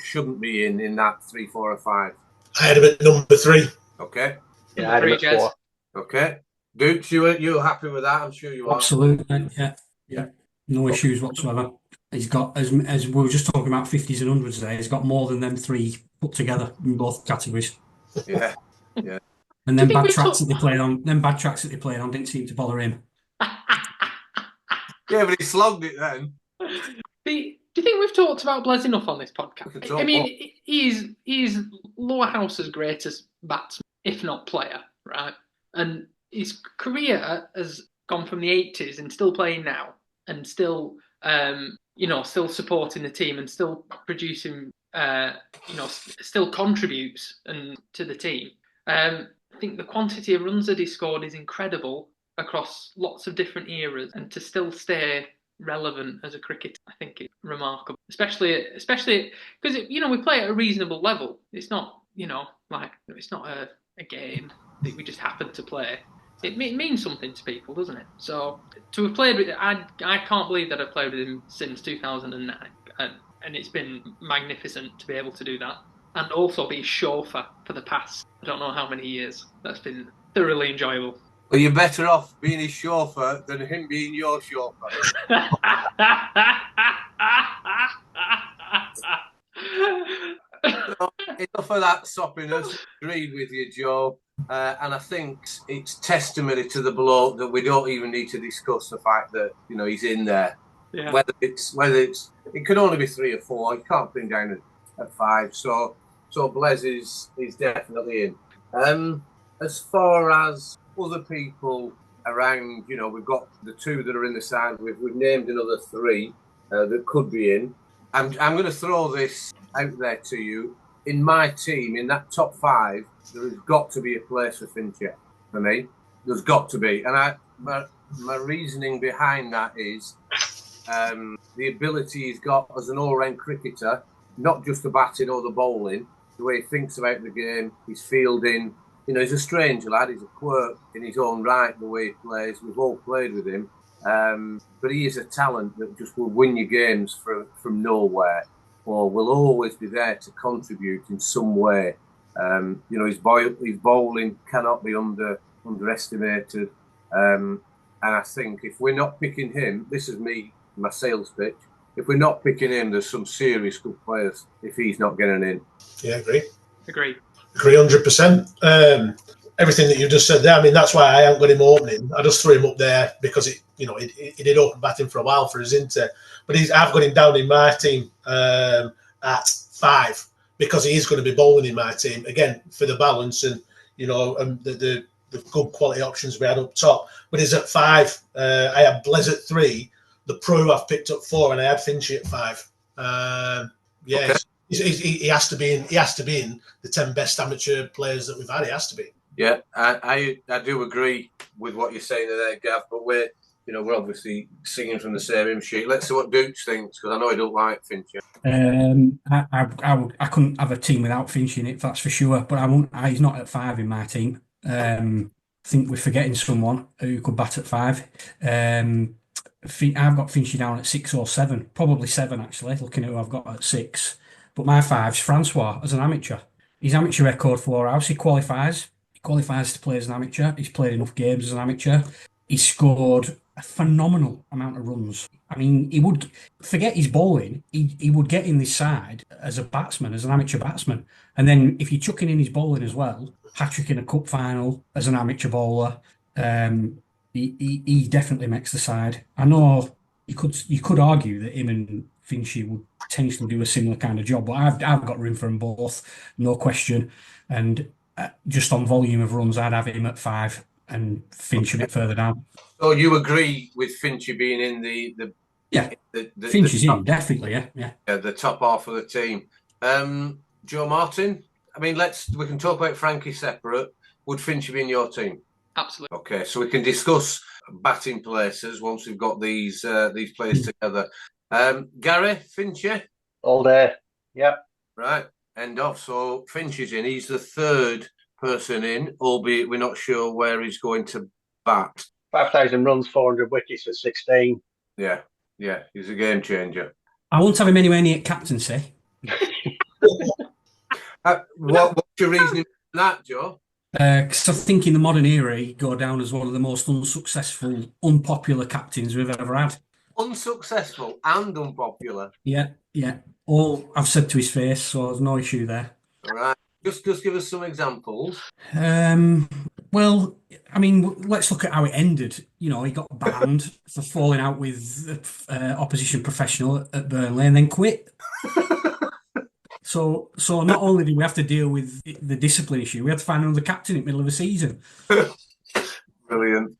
shouldn't be in that 3, 4, or 5? I had him at number 3. Okay. Yeah, I had him at 4. Okay. Dukes, you're happy with that? I'm sure you are. Absolutely, yeah. No issues whatsoever. He's got, as we were just talking about 50s and 100s there, he's got more than them 3 put together in both categories. Yeah. And then bad tracks that they played on didn't seem to bother him. Yeah, but he slogged it then. Do you think we've talked about Blaise enough on this podcast? I mean, he's Lowerhouse's greatest batsman, if not player, right? And his career has gone from the 80s and still playing now, and still, still supporting the team and still producing, still contributes to the team. I think the quantity of runs that he scored is incredible across lots of different eras, and to still stay relevant as a cricketer, I think it's remarkable. Especially because we play at a reasonable level. It's not it's not a game that we just happen to play. It means something to people, doesn't it? So to have played with, I can't believe that I've played with him since 2009, and it's been magnificent to be able to do that, and also be chauffeur for the past I don't know how many years. That's been thoroughly enjoyable. Well, you're better off being his chauffeur than him being your chauffeur. Enough of that soppiness. Agreed with you, Joe. And I think it's testimony to the bloke that we don't even need to discuss the fact that he's in there. Yeah. Whether it's it could only be 3 or 4. You can't bring down at 5. So Blaise is definitely in. As far as other people around, we've got the 2 that are in the side. We've named another 3 that could be in. I'm going to throw this out there to you. In my team, in that top 5, there has got to be a place for Fincher for me. There's got to be, and my reasoning behind that is the ability he's got as an all-round cricketer, not just the batting or the bowling, the way he thinks about the game, his fielding. You know, he's a strange lad. He's a quirk in his own right, the way he plays. We've all played with him. But he is a talent that just will win you games from nowhere, or will always be there to contribute in some way. You know, his bowling cannot be underestimated. And I think if we're not picking him, this is my sales pitch. If we're not picking him, there's some serious good players if he's not getting in. Yeah, agree. Agree 100%. Everything that you just said there, I mean, that's why I haven't got him opening. I just threw him up there because he did open batting for a while for his Inter, but I've got him down in my team at 5 because he is going to be bowling in my team again for the balance and the good quality options we had up top. But he's at 5. I had Blez at 3. The Pro I've picked up 4, and I had Finchy at 5. Okay. He has to be in. He has to be in the 10 best amateur players that we've had. He has to be. Yeah, I do agree with what you're saying there, Gav. But we're obviously singing from the same hymn sheet. Let's see what Dukes thinks, because I know he don't like Finchy. I couldn't have a team without Finchy in it, that's for sure. But he's not at 5 in my team. I think we're forgetting someone who could bat at 5. I've got Finchy down at 6 or 7, probably 7 actually. Looking at who I've got at 6. But my 5's Francois as an amateur. His amateur record for Lowerhouse, he qualifies. He qualifies to play as an amateur. He's played enough games as an amateur. He scored a phenomenal amount of runs. I mean, he would forget his bowling. He would get in this side as a batsman, as an amateur batsman. And then if you're chucking in his bowling as well, hat-trick in a cup final as an amateur bowler, he definitely makes the side. I know you could argue that him and Finchy would potentially do a similar kind of job, but I've got room for them both, no question. And just on volume of runs, I'd have him at 5 and Finch a bit further down. So you agree with Finchy being in the Finch is in, definitely, yeah, the top half of the team. Joe Martin, I mean, we can talk about Frankie separate. Would Finchy be in your team? Absolutely. Okay, so we can discuss batting places once we've got these players together. Gary, Finchy? All day. Yep. Right, end off. So Finch is in. He's the 3rd person in, albeit we're not sure where he's going to bat. 5,000 runs, 400 wickets at 16. Yeah, he's a game changer. I won't have him anywhere near captaincy. What's your reasoning for that, Joe? Because I think in the modern era, he'd go down as one of the most unsuccessful, unpopular captains we've ever had. Unsuccessful and unpopular? Yeah. All I've said to his face, so there's no issue there. All right. Just give us some examples. Well, I mean, let's look at how it ended. You know, he got banned for falling out with opposition professional at Burnley and then quit. So not only did we have to deal with the discipline issue, we had to find another captain in the middle of the season. Brilliant.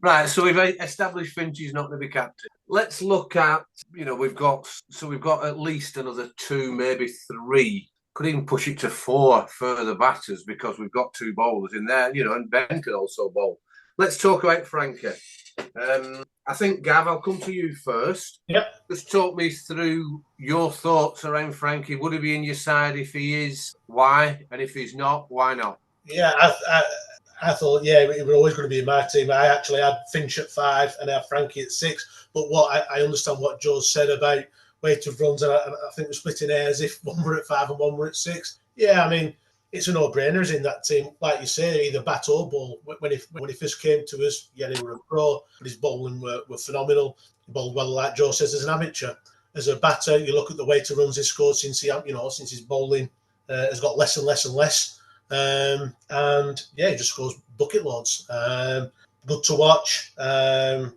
Right, so we've established Finchy's not going to be captain. Let's look at, we've got at least another 2, maybe 3. Could even push it to 4 further batters because we've got 2 bowlers in there, and Ben could also bowl. Let's talk about Frankie. I think, Gav, I'll come to you first. Yep. Just talk me through your thoughts around Frankie. Would he be in your side? If he is, why? And if he's not, why not? Yeah, I thought, he was always going to be in my team. I actually had Finch at 5 and I had Frankie at 6. But I understand what Joe said about weight of runs, and I think we're splitting hairs if one were at 5 and one were at 6. Yeah, I mean, it's a no-brainer. He's in that team. Like you say, either bat or bowl. When he first came to us, he were a pro, but his bowling were phenomenal. He bowled well, like Joe says, as an amateur. As a batter, you look at the weight of runs he's scored since his bowling has got less and less and less. He just scores bucket loads. Good to watch.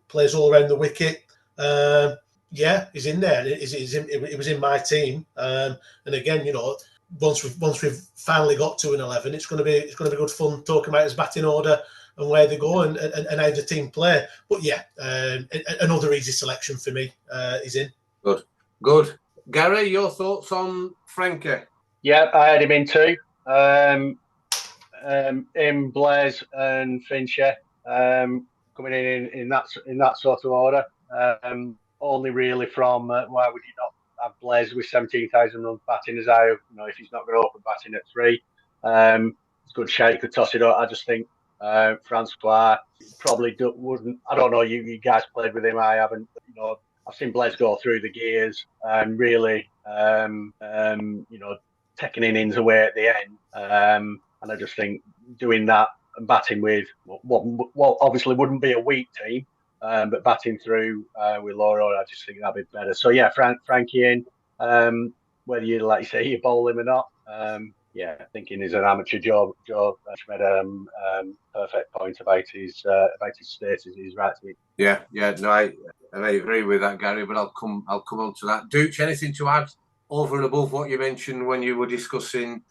Plays all around the wicket. He's in there. It was in my team. And again, once we've finally got to an 11, it's going to be good fun talking about his batting order and where they go and how the team play. But another easy selection for me is in. Good. Gary, your thoughts on Frankie? Yeah, I had him in 2. Him, Blaise and Fincher. coming in that sort of order. Only really from why would you not have Blaise with 17,000 runs batting as I, if he's not going to open batting at 3. It's a good shout. You could toss it up. I just think Francois probably wouldn't. I don't know. You guys played with him. I haven't. I've seen Blaise go through the gears and really, taking innings away at the end. And I just think doing that and batting with what obviously wouldn't be a weak team, but batting through with Laura, I just think that'd be better. So yeah, Frankie in. Whether you like you say you bowl him or not. Thinking he's an amateur. Joe made a perfect point about his status. He's right to be. No, I agree with that, Gary. But I'll come on to that. Dooch, anything to add over and above what you mentioned when you were discussing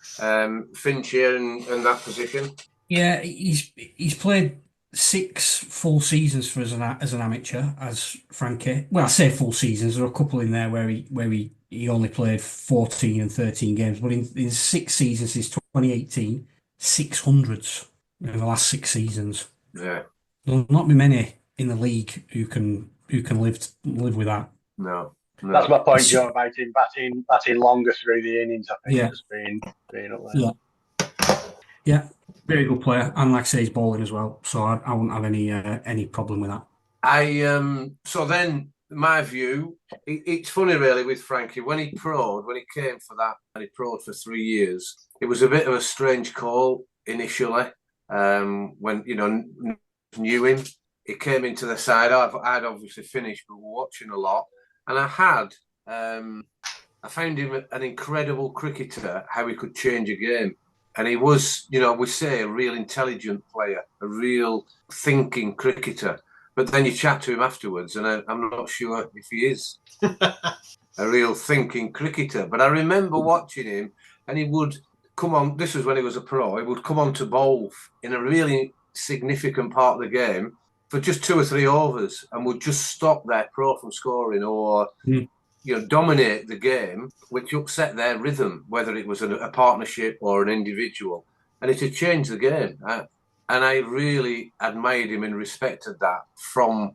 Finch here and that position? Yeah, he's played 6 full seasons for us as an amateur, as Frankie. Well, I say full seasons. There are a couple in there where he only played 14 and 13 games, but in 6 seasons since 2018, 600s in the last 6 seasons. Yeah, there'll not be many in the league who can live with that. No. That's my point, Joe, about him batting longer through the innings. I think just being up there. Yeah, very good player, and like I say, he's bowling as well, so I wouldn't have any problem with that. So then my view, it's funny really with Frankie when he came for that and he pro'd for 3 years. It was a bit of a strange call initially when knew him. He came into the side. I'd obviously finished, but we're watching a lot, and I found him an incredible cricketer. How he could change a game. And he was, we say a real intelligent player, a real thinking cricketer. But then you chat to him afterwards, and I'm not sure if he is a real thinking cricketer. But I remember watching him, and he would come on. This was when he was a pro. He would come on to bowl in a really significant part of the game for just 2 or 3 overs, and would just stop their pro from scoring or dominate the game, which upset their rhythm, whether it was a partnership or an individual, and it had changed the game. And I really admired him and respected that from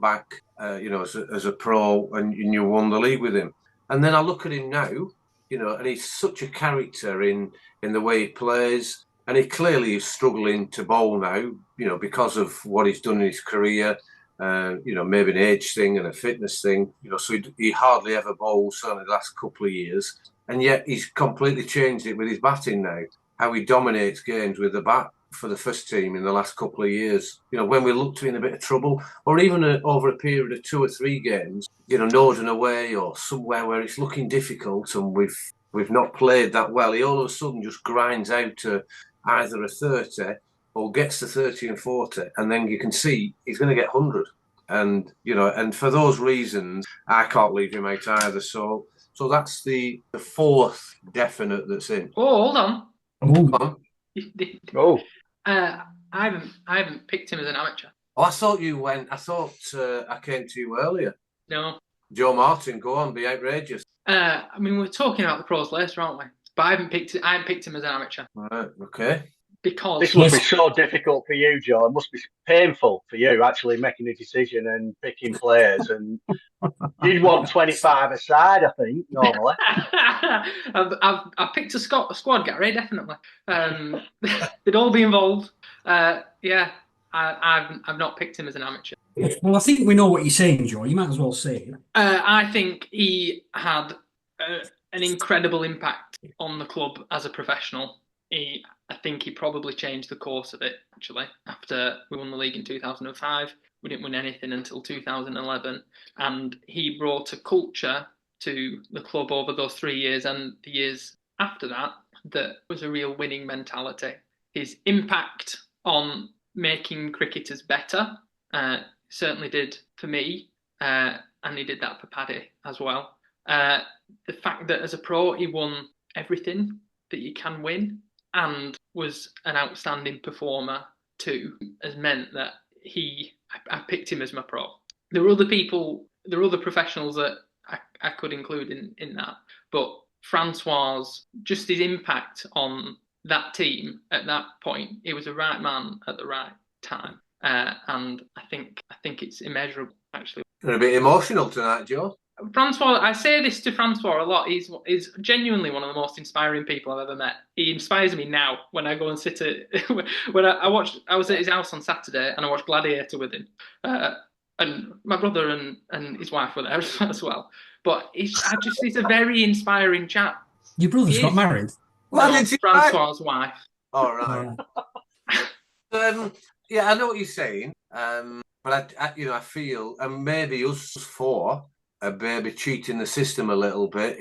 back, as a pro, and you won the league with him. And then I look at him now, and he's such a character in the way he plays, and he clearly is struggling to bowl now, because of what he's done in his career. Maybe an age thing and a fitness thing, so he hardly ever bowls, certainly the last couple of years. And yet he's completely changed it with his batting now, how he dominates games with the bat for the first team in the last couple of years. When we look to be in a bit of trouble, or even over a period of 2 or 3 games, Northern away or somewhere where it's looking difficult and we've not played that well, he all of a sudden just grinds out to either a 30 or gets to 30 and 40, and then you can see he's going to get 100. And, and for those reasons, I can't leave him out either. So that's the 4th definite that's in. Oh, hold on. Oh. I haven't picked him as an amateur. Oh, I thought I came to you earlier. No. Joe Martin, go on, be outrageous. We're talking about the pros later, aren't we? But I haven't picked him as an amateur. Right, okay. Because this must be so difficult for you, Joe. It must be painful for you actually making a decision and picking players. And you'd want 25 aside, I think, normally. I've picked a squad, Gary, definitely. They'd all be involved. I've not picked him as an amateur. Well, I think we know what you're saying, Joe. You might as well say it. I think he had an incredible impact on the club as a professional. I think he probably changed the course of it, actually. After we won the league in 2005, we didn't win anything until 2011. And he brought a culture to the club over those 3 years and the years after that was a real winning mentality. His impact on making cricketers better certainly did for me, and he did that for Paddy as well. The fact that as a pro, he won everything that you can win, and was an outstanding performer too, has meant that I picked him as my pro. There were other professionals that I could include in that, but Francois, just his impact on that team at that point, he was the right man at the right time. and I think it's immeasurable. Actually, you're a bit emotional tonight, Joe. Francois, I say this to Francois a lot. He's genuinely one of the most inspiring people I've ever met. He inspires me now when I go and sit at when I was at his house on Saturday and I watched Gladiator with him, and my brother and his wife were there as well. But he's a very inspiring chap. Your brother's got married? No, Francois's wife. All right. Yeah, I know what you're saying. But I feel, and maybe us four are maybe cheating the system a little bit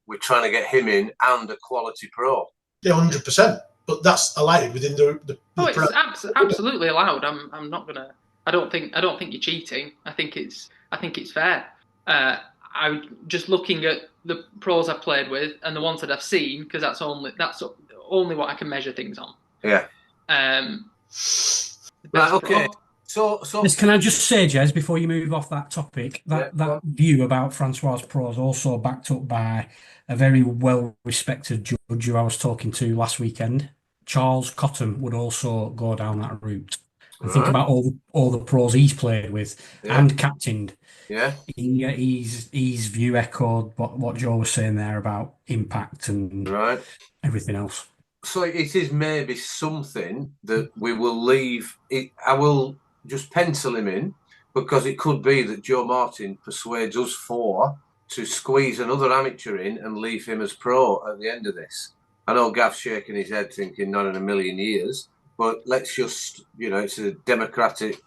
we're trying to get him in and a quality pro. Yeah, 100%. But that's allowed within the it's absolutely allowed. I'm not gonna. I don't think you're cheating. I think it's fair. I'm just looking at the pros I've played with and the ones that I've seen, because that's only what I can measure things on. Yeah. Right. Okay. So can I just say, Jez, before you move off that topic, that view about Francois Pro is also backed up by a very well-respected judge who I was talking to last weekend. Charles Cotton would also go down that route. And think about all the pros he's played with and captained. Yeah. His view echoed what Joe was saying there about impact and everything else. So it is maybe something that we will leave. I will just pencil him in, because it could be that Joe Martin persuades us four to squeeze another amateur in and leave him as pro at the end of this. I know Gav's shaking his head thinking not in a million years, but let's just, it's a democratic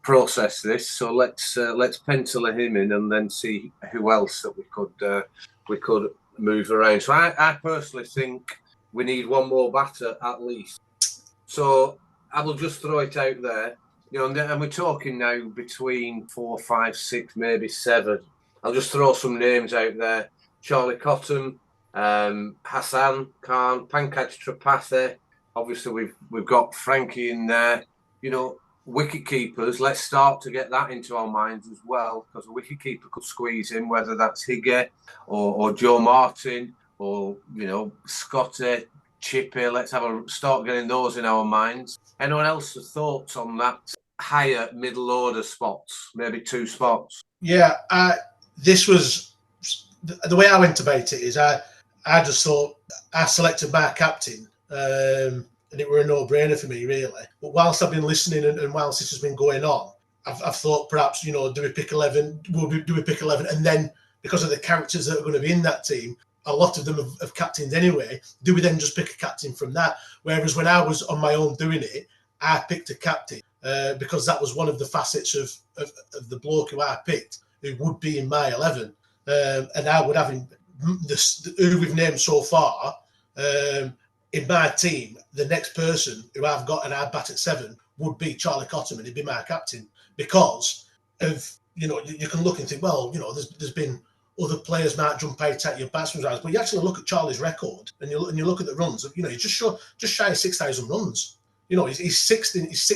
process this. So let's pencil him in and then see who else that we could move around. So I personally think we need one more batter at least. So I will just throw it out there, and we're talking now between 4, 5, 6, maybe 7. I'll just throw some names out there: Charlie Cotton, Hassan Khan, Pankaj Tripathi. Obviously, we've got Frankie in there. Wicket keepers. Let's start to get that into our minds as well, because a wicket keeper could squeeze in, whether that's Higgy or Joe Martin or Scotty, Chippy. Let's start getting those in our minds. Anyone else's thoughts on that higher middle order spots? Maybe 2 spots. Yeah, this was the way I went about it. Is I just thought I selected my captain, and it were a no-brainer for me, really. But whilst I've been listening and whilst this has been going on, I've thought perhaps do we pick 11? Do we pick 11? And then because of the characters that are going to be in that team, a lot of them have captained anyway. Do we then just pick a captain from that? Whereas when I was on my own doing it, I picked a captain because that was one of the facets of the bloke who I picked, who would be in my 11. And I would have who we've named so far in my team. The next person who I've got and I bat at 7 would be Charlie Cotton, and he'd be my captain, because of you can look and think, well, there's been other players might jump out at your batsman's eyes, but you actually look at Charlie's record and you look at the runs. He's just shy of 6,000 runs. He's sixth in his he's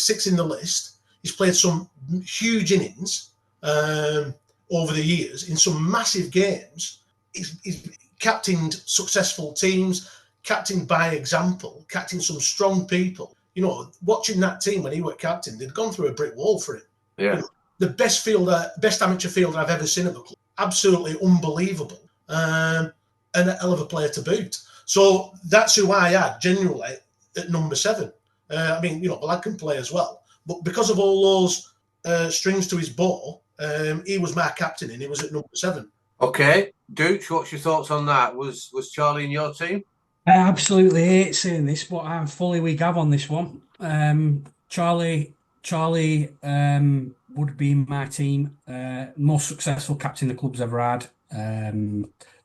sixth in the list. He's played some huge innings over the years in some massive games. He's captained successful teams, captained by example, captained some strong people. Watching that team when he was captain, they'd gone through a brick wall for him. Yeah. The best amateur fielder I've ever seen at the club. Absolutely unbelievable. And a hell of a player to boot. So that's who I had, genuinely, at number 7. Lad can play as well. But because of all those strings to his bow, he was my captain and he was at number 7. Okay. Dooch, what's your thoughts on that? Was Charlie in your team? I absolutely hate saying this, but I'm fully with Gav on this one. Charlie would be in my team. Most successful captain the club's ever had.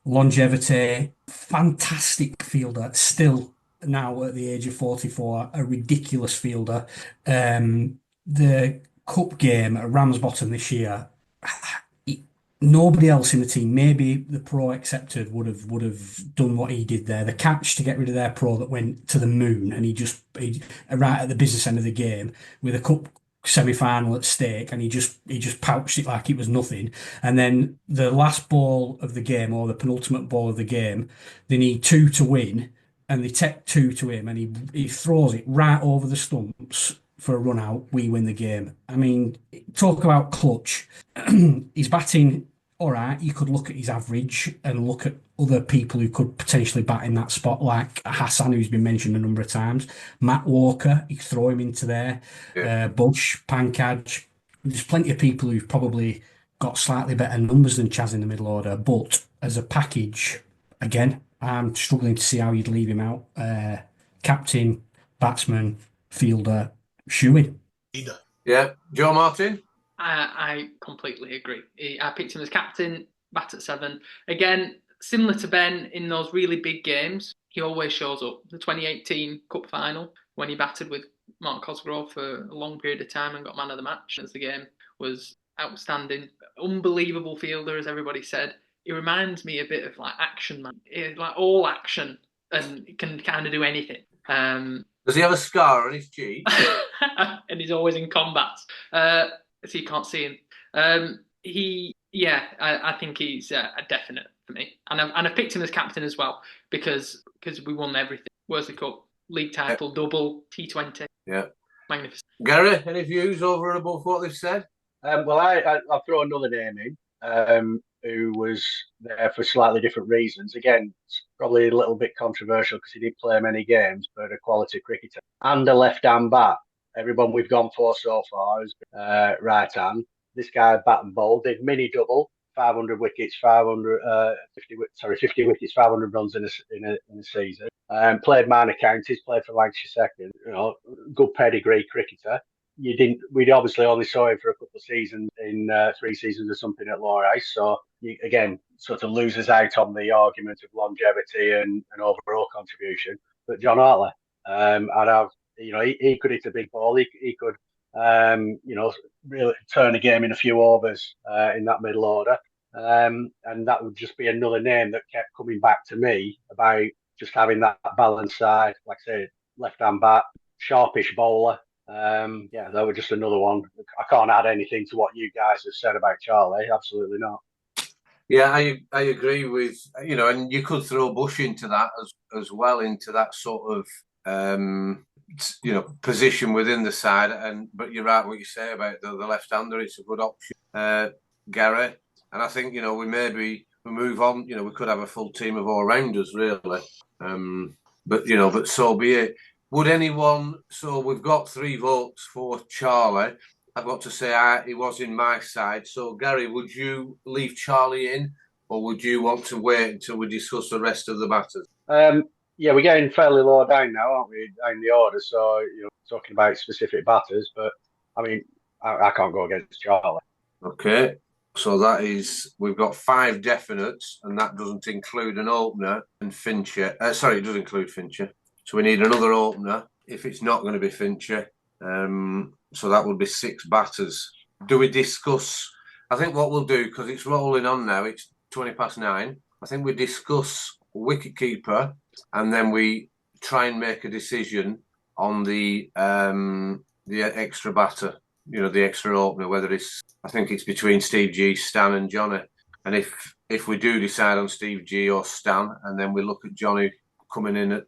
Longevity, fantastic fielder, still now at the age of 44, a ridiculous fielder. The cup game at Ramsbottom this year, nobody else in the team, maybe the pro accepted, would have done what he did there. The catch to get rid of their pro that went to the moon, and he right at the business end of the game with a cup semi-final at stake, and he just pouched it like it was nothing. And then the last ball of the game, or the penultimate ball of the game, they need 2 to win, and they take two to him, and he throws it right over the stumps for a run out. We win the game. I mean, talk about clutch. He's batting all right. You could look at his average and look at other people who could potentially bat in that spot, like Hassan, who's been mentioned a number of times. Matt Walker, you could throw him into there. Yeah. Bush, Pankaj. There's plenty of people who've probably got slightly better numbers than Chaz in the middle order, but as a package, again, I'm struggling to see how you'd leave him out. Captain, batsman, fielder, shoeing. Yeah, Joe Martin? I completely agree. I picked him as captain, bat at 7. Again, similar to Ben in those really big games, he always shows up. The 2018 Cup Final, when he batted with Mark Cosgrove for a long period of time and got man of the match as the game, was outstanding. Unbelievable fielder, as everybody said. He reminds me a bit of like Action Man, like all action, and can kind of do anything. Does he have a scar on his cheek? And he's always in combat, so you can't see him. I think he's a definite for me, and I've picked him as captain as well because we won everything: Worsley Cup, league title, double, T20. Yeah, magnificent. Gary, any views over and above what they've said? Well, I'll throw another name in, who was there for slightly different reasons. Again, it's probably a little bit controversial because he didn't play many games, but a quality cricketer and a left-hand bat. Everyone we've gone for so far has been right-hand. This guy bat and bowl, did mini double, 500 wickets, 50 wickets, 500 runs in a season. Played minor counties, played for Lancashire Second. Good pedigree cricketer. We'd obviously only saw him for a couple of seasons in 3 seasons or something at Lowerhouse. So again, sort of loses out on the argument of longevity and overall contribution. But John Hartley, I'd have, he could hit a big ball. He could, really turn a game in a few overs in that middle order. And that would just be another name that kept coming back to me about just having that balanced side, like I say, left-hand bat, sharpish bowler. That was just another one. I can't add anything to what you guys have said about Charlie. Absolutely not. Yeah, I agree with, and you could throw Bush into that as well, into that sort of, position within the side. But you're right what you say about the left-hander. It's a good option, Gary. And I think, we move on. We could have a full team of all-rounders, really. But so be it. Would anyone? So we've got 3 votes for Charlie. I've got to say he was in my side. So Gary, would you leave Charlie in, or would you want to wait until we discuss the rest of the batters? We're getting fairly low down now, aren't we, down the order? So talking about specific batters, but I mean, I can't go against Charlie. Okay. So we've got 5 definites, and that doesn't include an opener and Fincher. It does include Fincher. So we need another opener if it's not going to be Fincher. So that would be 6 batters. Do we discuss? I think what we'll do, because it's rolling on now, it's 9:20. I think we discuss wicketkeeper, and then we try and make a decision on the extra batter. The extra opener, whether I think it's between Steve G, Stan, and Johnny. And if we do decide on Steve G or Stan, and then we look at Johnny coming in at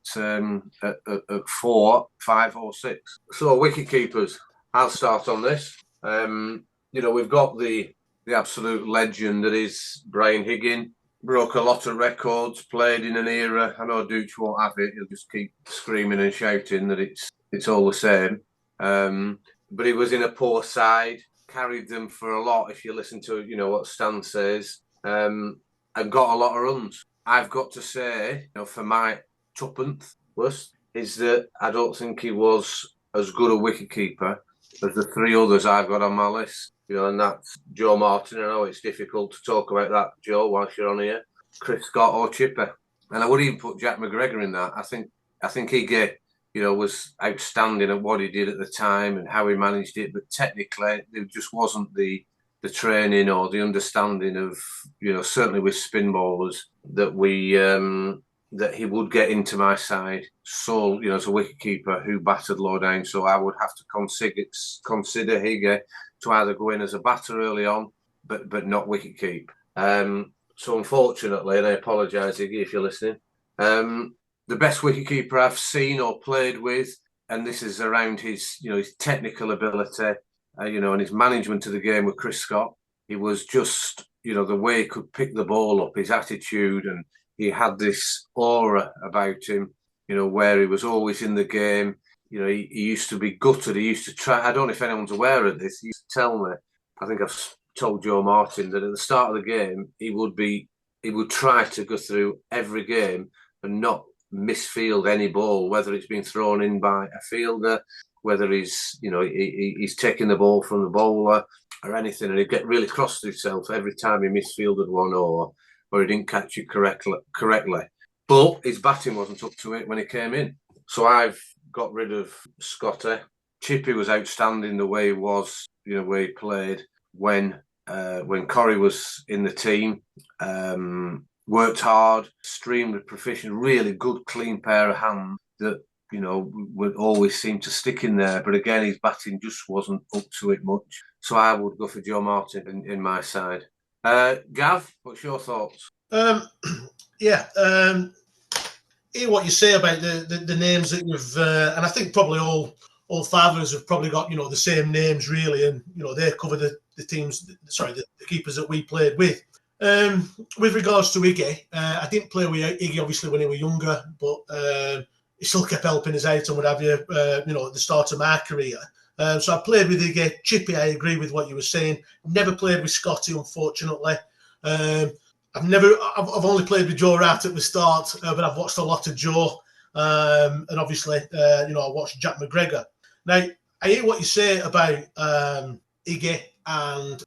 4, 5, or 6. So wicket keepers, I'll start on this. We've got the absolute legend that is Brian Higgin. Broke a lot of records, played in an era. I know Dooch won't have it. He'll just keep screaming and shouting that it's all the same. But he was in a poor side, carried them for a lot. If you listen to what Stan says, and got a lot of runs. I've got to say, for my tuppence is that I don't think he was as good a wicketkeeper as the 3 others I've got on my list. And that's Joe Martin. I know it's difficult to talk about that, Joe, whilst you're on here. Chris Scott or Chipper. And I would even put Jack McGregor in that. I think he was outstanding at what he did at the time and how he managed it. But technically, there just wasn't the training or the understanding of, certainly with spin bowlers that he would get into my side. So, as a wicketkeeper who battered low down. So I would have to consider Higgy to either go in as a batter early on, but not wicketkeep. So unfortunately, and I apologise, Higgy, if you're listening, the best wicketkeeper I've seen or played with, and this is around his, his technical ability, and his management of the game with Chris Scott. He was just, the way he could pick the ball up, his attitude, and he had this aura about him, where he was always in the game. He used to be gutted. He used to try. I don't know if anyone's aware of this. He used to tell me, I think I've told Joe Martin, that at the start of the game, he would try to go through every game and not misfield any ball, whether it's been thrown in by a fielder, whether he's taking the ball from the bowler or anything, and he'd get really cross with himself every time he misfielded one or he didn't catch it correctly. But his batting wasn't up to it when he came in. So I've got rid of Scotty. Chippy was outstanding the way he was, the way he played when Corrie was in the team. Worked hard, extremely proficient, really good, clean pair of hands that, would always seem to stick in there. But again, his batting just wasn't up to it much. So I would go for Joe Martin in my side. Gav, what's your thoughts? Hear what you say about the names that you've, and I think probably all five of us have probably got, the same names really, and, they cover the keepers that we played with. With regards to Iggy, I didn't play with Iggy obviously when he was younger, but he still kept helping us out and what have you, at the start of my career. So I played with Iggy. Chippy, I agree with what you were saying. Never played with Scotty, unfortunately. I've only played with Joe right at the start, but I've watched a lot of Joe, and obviously, I watched Jack McGregor. Now, I hear what you say about Iggy and,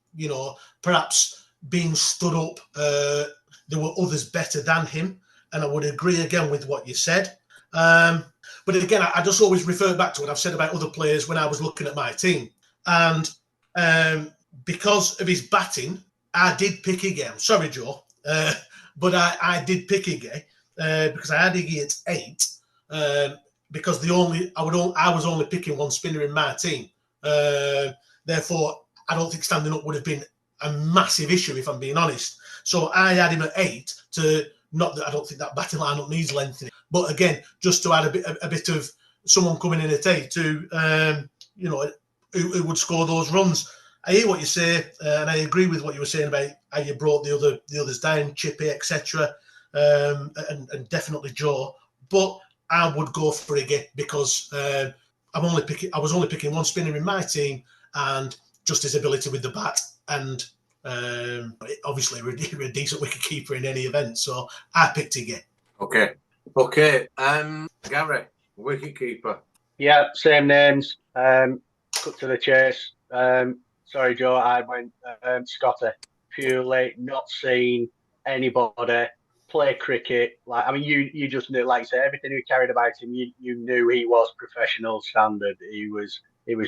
perhaps being stood up. There were others better than him, and I would agree again with what you said. But again, I just always refer back to what I've said about other players when I was looking at my team. And because of his batting, I did pick Iggy. I'm sorry, Joe, but I did pick Iggy because I had Iggy at 8 because I was only picking one spinner in my team. Therefore, I don't think standing up would have been a massive issue, if I'm being honest. So I had him at 8 to, not that I don't think that batting lineup needs lengthening, but again, just to add a bit of someone coming in at 8 to, who would score those runs. I hear what you say, and I agree with what you were saying about how you brought the others down, Chippy, etc., and definitely Joe. But I would go for Iggy because I was only picking one spinner in my team, and just his ability with the bat, and obviously we're a decent wicket keeper in any event. So I picked Iggy. Okay. Gary, wicket keeper. Yeah, same names. Cut to the chase. Sorry, Joe, I went Scotty. Purely not seen anybody play cricket. You just knew, like you said, everything we carried about him. You knew he was professional standard. He was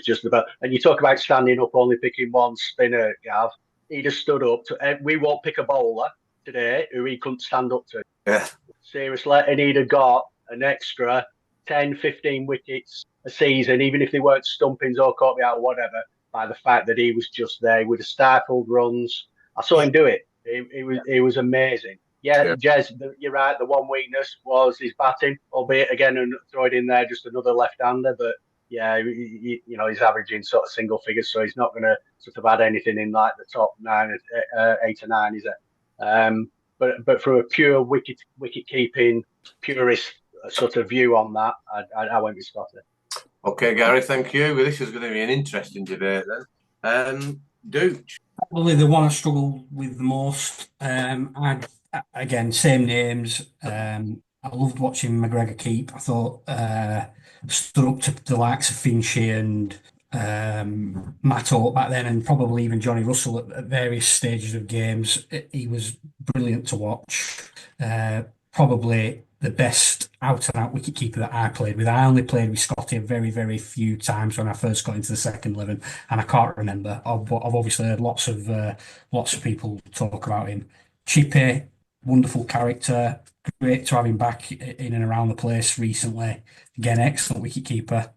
just about. And you talk about standing up, only picking one spinner, Gav. He just stood up to. We won't pick a bowler today who he couldn't stand up to. Yeah. Seriously, and he'd have got an extra 10, 15 wickets a season, even if they weren't stumpings or caught me out or whatever, by the fact that he was just there. He would have stifled runs. I saw him do it. It was amazing. Yeah, Jez, you're right. The one weakness was his batting, albeit again, and throw it in there, just another left-hander. But yeah, he's averaging sort of single figures, so he's not going to sort of add anything in like the top 8 or 9, is it? But from a pure wicket keeping purist sort of view on that, I won't be Scotty. Okay, Gary, thank you. Well, this is going to be an interesting debate then. Dooch. Probably the one I struggle with the most. Again, same names. I loved watching McGregor keep. I thought stood up to the likes of Finchy and Matt Hope back then, and probably even Johnny Russell at various stages of games. He was brilliant to watch. Probably the best out-and-out wicketkeeper that I played with. I only played with Scotty a very, very few times when I first got into the second 11, and I can't remember. I've obviously heard lots of people talk about him. Chippy, wonderful character. Great to have him back in and around the place recently. Again, excellent wicketkeeper.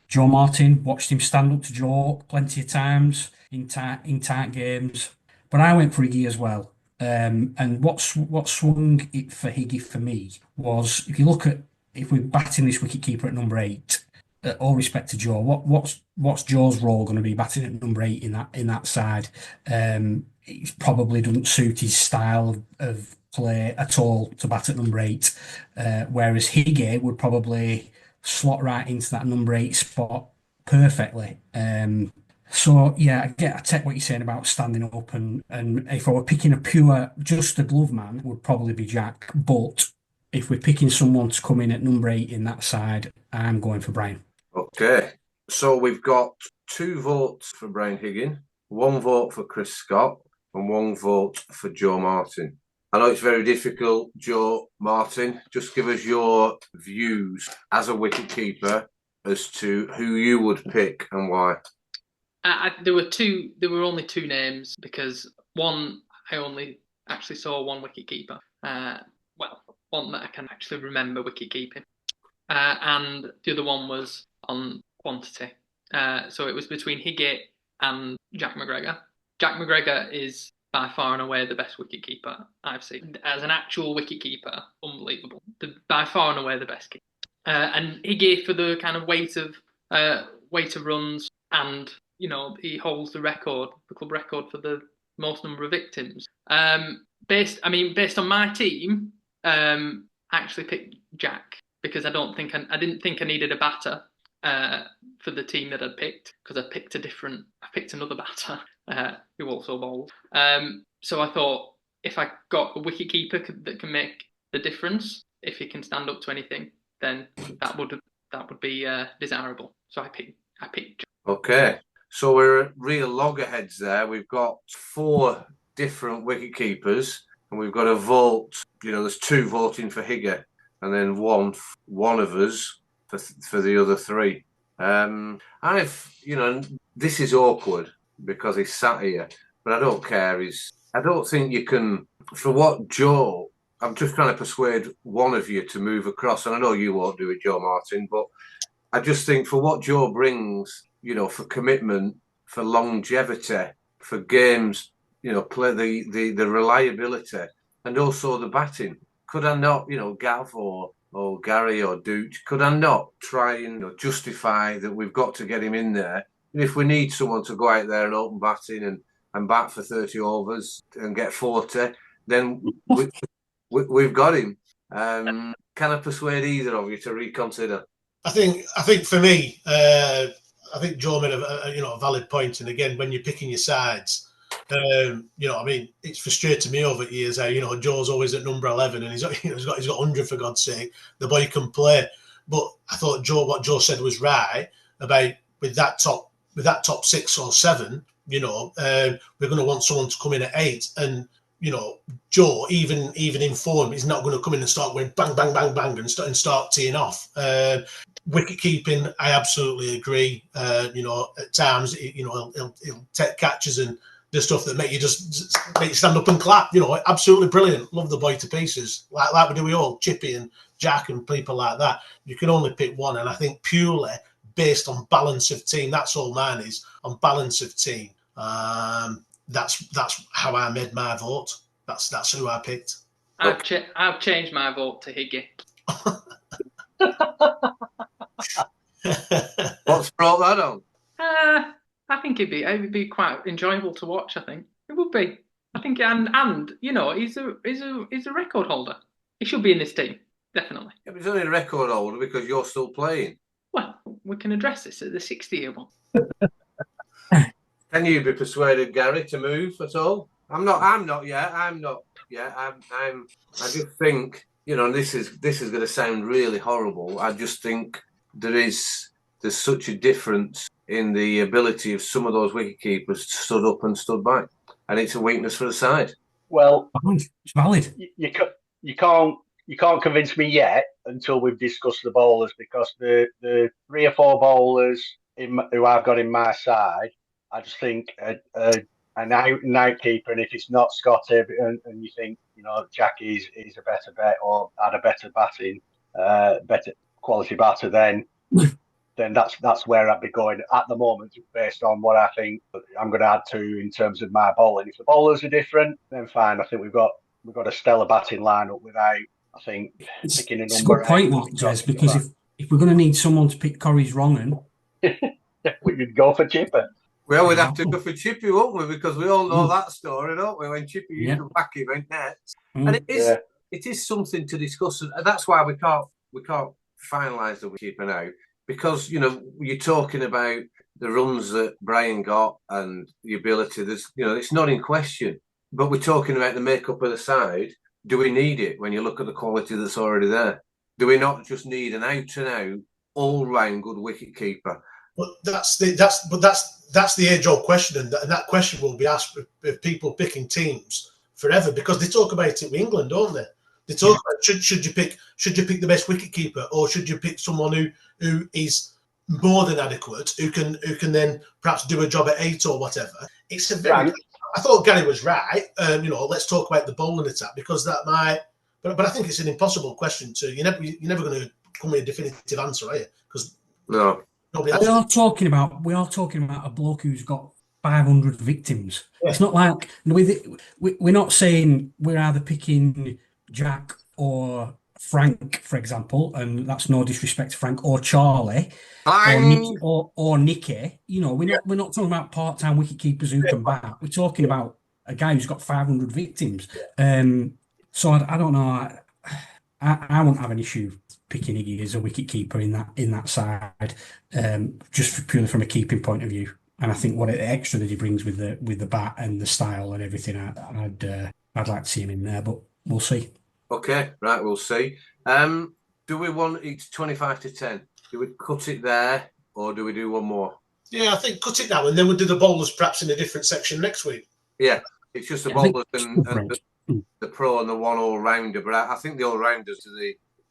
Joe Martin, watched him stand up to Joe plenty of times in tight games. But I went for Iggy as well. And what swung it for Higgy for me was, if you look at if we're batting this wicketkeeper at number 8, all respect to Joe, what's Joe's role going to be batting at number 8 in that side? It probably doesn't suit his style of play at all to bat at number 8, whereas Higgy would probably slot right into that number 8 spot perfectly. So yeah, I take what you're saying about standing up, and if I were picking just a glove man, it would probably be Jack. But if we're picking someone to come in at number 8 in that side, I'm going for Brian. Okay, so we've got 2 votes for Brian Higgin, 1 vote for Chris Scott, and 1 vote for Joe Martin. I know it's very difficult, Joe Martin. Just give us your views as a wicketkeeper as to who you would pick and why. There were only 2 names, because one, I only actually saw one wicketkeeper. One that I can actually remember wicket-keeping. And the other one was on quantity. So it was between Higgy and Jack McGregor. Jack McGregor is by far and away the best wicketkeeper I've seen. As an actual wicketkeeper, unbelievable. By far and away the best keeper. And Higgy, for the kind of weight of runs, and he holds the club record for the most number of victims. Based on my team, I actually picked Jack, because I didn't think I needed a batter for the team that I'd picked, because I picked another batter who also bowled. So I thought, if I got a wicketkeeper that can make the difference, if he can stand up to anything, then that would be desirable. So I picked Jack. Okay, so we're real loggerheads there. We've got 4 different wicketkeepers, and we've got a vote. There's 2 voting for Higgy, and then one of us for the other 3. This is awkward because he's sat here, but I don't care. I don't think you can. For what Joe, I'm just trying to persuade one of you to move across, and I know you won't do it, Joe Martin, but I just think for what Joe brings, for commitment, for longevity, for games, play the reliability, and also the batting. Could I not, Gav or Gary or Dooch, could I not try and justify that we've got to get him in there? And if we need someone to go out there and open batting and bat for 30 overs and get 40, then we've got him. Can I persuade either of you to reconsider? I think for me, I think Joe made a valid point. And again, when you're picking your sides, it's frustrated me over the years how Joe's always at number 11, and he's got 100, for God's sake. The boy can play, but I thought what Joe said was right about with that top 6 or 7. We're going to want someone to come in at 8, and Joe, even in form, is not going to come in and start going bang bang bang bang and start teeing off. Wicket keeping, I absolutely agree. At times, he'll take catches and the stuff that make you stand up and clap. Absolutely brilliant. Love the boy to pieces. Like we do with all Chippy and Jack and people like that. You can only pick one, and I think purely based on balance of team. That's all mine is, on balance of team. That's how I made my vote. That's who I picked. I've changed my vote to Higgy. What's brought that on? I think it'd be quite enjoyable to watch. I think it would be. I think, and he's a record holder. He should be in this team, definitely. Yeah, but he's only a record holder because you're still playing. Well, we can address this at the 60-year one. Can you be persuaded, Gary, to move at all? I'm not yet. I just think, and this is going to sound really horrible. I just think there's such a difference in the ability of some of those wicketkeepers to stood up and stood back, and it's a weakness for the side. Well, it's valid. You can't convince me yet until we've discussed the bowlers, because the 3 or 4 bowlers who I've got in my side, I just think an out keeper, and if it's not Scotty, and you think Jackie's a better bet or had a better batting, better quality batter, then that's where I'd be going at the moment, based on what I think I'm going to add to in terms of my bowling. If the bowlers are different, then fine. I think we've got a stellar batting lineup without I think It's, picking a it's a number good point, 8, that, Jez, because if we're going to need someone to pick Corey's wrong un, we could go for Chipper. Well, we'd have to go for Chippy, won't we? Because we all know Mm. that story, don't we? When Chippy used to whack him in nets. Mm. And it is something to discuss, and that's why we can't finalise the keeper now, because you're talking about the runs that Brian got and the ability. It's not in question, but we're talking about the makeup of the side. Do we need it when you look at the quality that's already there? Do we not just need an out and out, all round good wicket keeper? But that's the age-old question, and that question will be asked of people picking teams forever, because they talk about it with England, don't they? They talk about should you pick the best wicketkeeper, or should you pick someone who is more than adequate, who can then perhaps do a job at 8 or whatever. It's a very. I thought Gary was right. Let's talk about the bowling attack, because that might. But I think it's an impossible question to. You're never going to come with a definitive answer, are you? Because no. We are talking about a bloke who's got 500 victims. Yeah. It's not like we're not saying we're either picking Jack or Frank, for example, and that's no disrespect to Frank, or Charlie, or Nicky. We're not talking about part-time wicket keepers who can bat. We're talking about a guy who's got 500 victims. So I don't know. I won't have an issue picking Iggy as a wicket keeper in that side, just purely from a keeping point of view. And I think what extra that he brings with the bat and the style and everything, I'd like to see him in there, but we'll see. Okay, right, we'll see. Do we want it 25-10? Do we cut it there, or do we do one more? Yeah, I think cut it now, and then we'll do the bowlers perhaps in a different section next week. Yeah, it's just the bowlers and the pro and the one all-rounder, but I think the all-rounders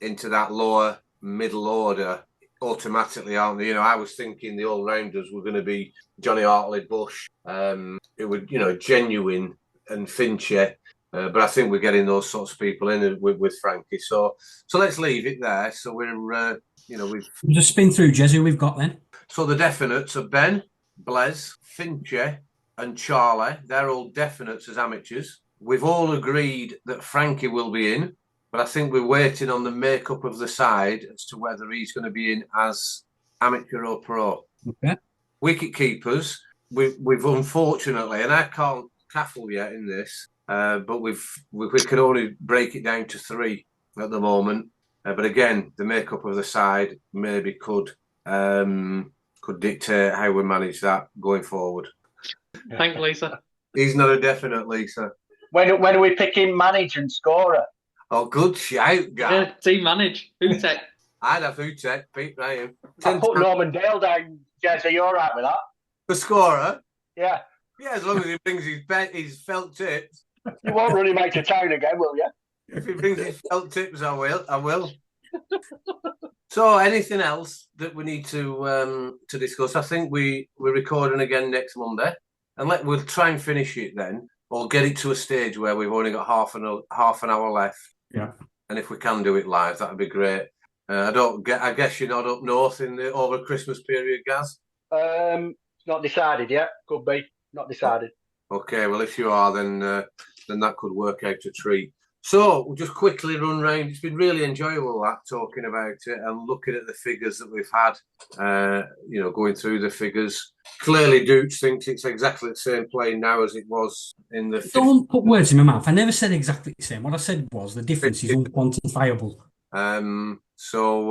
into that lower middle order automatically, aren't they? I was thinking the all-rounders were going to be Johnny Hartley, Bush, it would, Genuine and Finchie, but I think we're getting those sorts of people in with Frankie. So let's leave it there. So we're, we've just spin through, Jez, who we've got then. So the definites are Ben, Blez, Finchie, and Charlie. They're all definites as amateurs. We've all agreed that Frankie will be in, but I think we're waiting on the makeup of the side as to whether he's going to be in as amateur or pro. Okay. Wicket keepers, we've unfortunately, and I can't caffle yet in this, but we can only break it down to 3 at the moment. But again, the makeup of the side maybe could dictate how we manage that going forward. Thanks, Lisa. He's not a definite, Lisa. When are we picking manager and scorer? Oh, good shout, guy. Yeah, team manage. Utek. I'd have Utek, Pete Ryan. I put Norman Dale down. Jez, are you all right with that? The scorer? Yeah. Yeah, as long as he brings his felt tips. You won't run him out of town again, will you? If he brings his felt tips, I will. So, anything else that we need to discuss? I think we're recording again next Monday, and we'll try and finish it then, or get it to a stage where we've only got half an hour left. Yeah. And if we can do it live, that'd be great. I guess you're not up north in the over Christmas period, Gaz? It's not decided yet. Could be. Not decided. Okay, well, if you are, then that could work out a treat. So we'll just quickly run round. It's been really enjoyable talking about it and looking at the figures that we've had. Going through the figures. Clearly, Dooch thinks it's exactly the same play now as it was in the. Don't put words in my mouth. I never said exactly the same. What I said was the difference is unquantifiable. So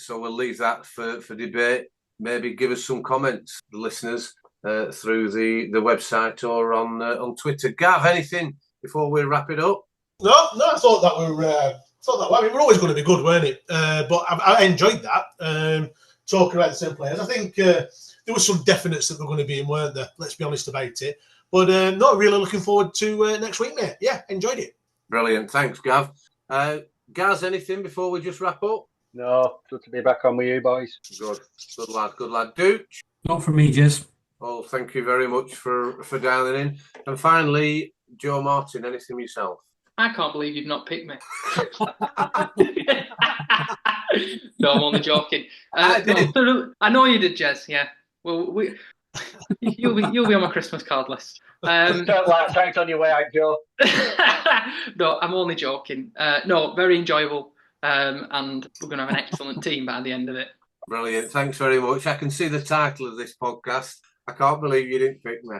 we'll leave that for debate. Maybe give us some comments, the listeners, through the website or on Twitter. Gav, anything before we wrap it up? No, I thought that we were always going to be good, weren't it? But I enjoyed that. Talking about the same players. I think there were some definites that were going to be in, weren't there? Let's be honest about it. But not really looking forward to next week, mate. Yeah, enjoyed it. Brilliant. Thanks, Gav. Gaz, anything before we just wrap up? No, good to be back on with you, boys. Good lad. Dooch? Not from me, Jez. Well, thank you very much for dialing in. And finally, Joe Martin, anything yourself? I can't believe you've not picked me. No, I'm only joking. I know you did, Jez. Yeah. Well, You'll be on my Christmas card list. Don't like thanks on your way out, Joe. No, I'm only joking. No, very enjoyable, and we're going to have an excellent team by the end of it. Brilliant. Thanks very much. I can see the title of this podcast. I can't believe you didn't pick me.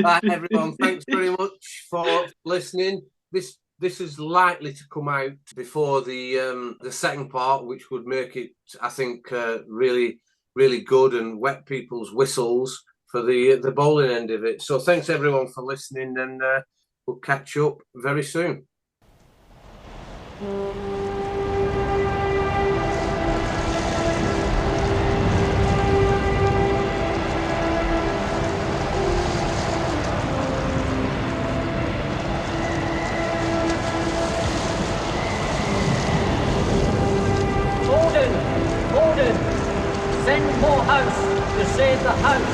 Everyone, thanks very much for listening. This is likely to come out before the second part, which would make it, I think, really, really good and wet people's whistles for the bowling end of it. So thanks everyone for listening, and we'll catch up very soon. Gordon, send more house to save the house.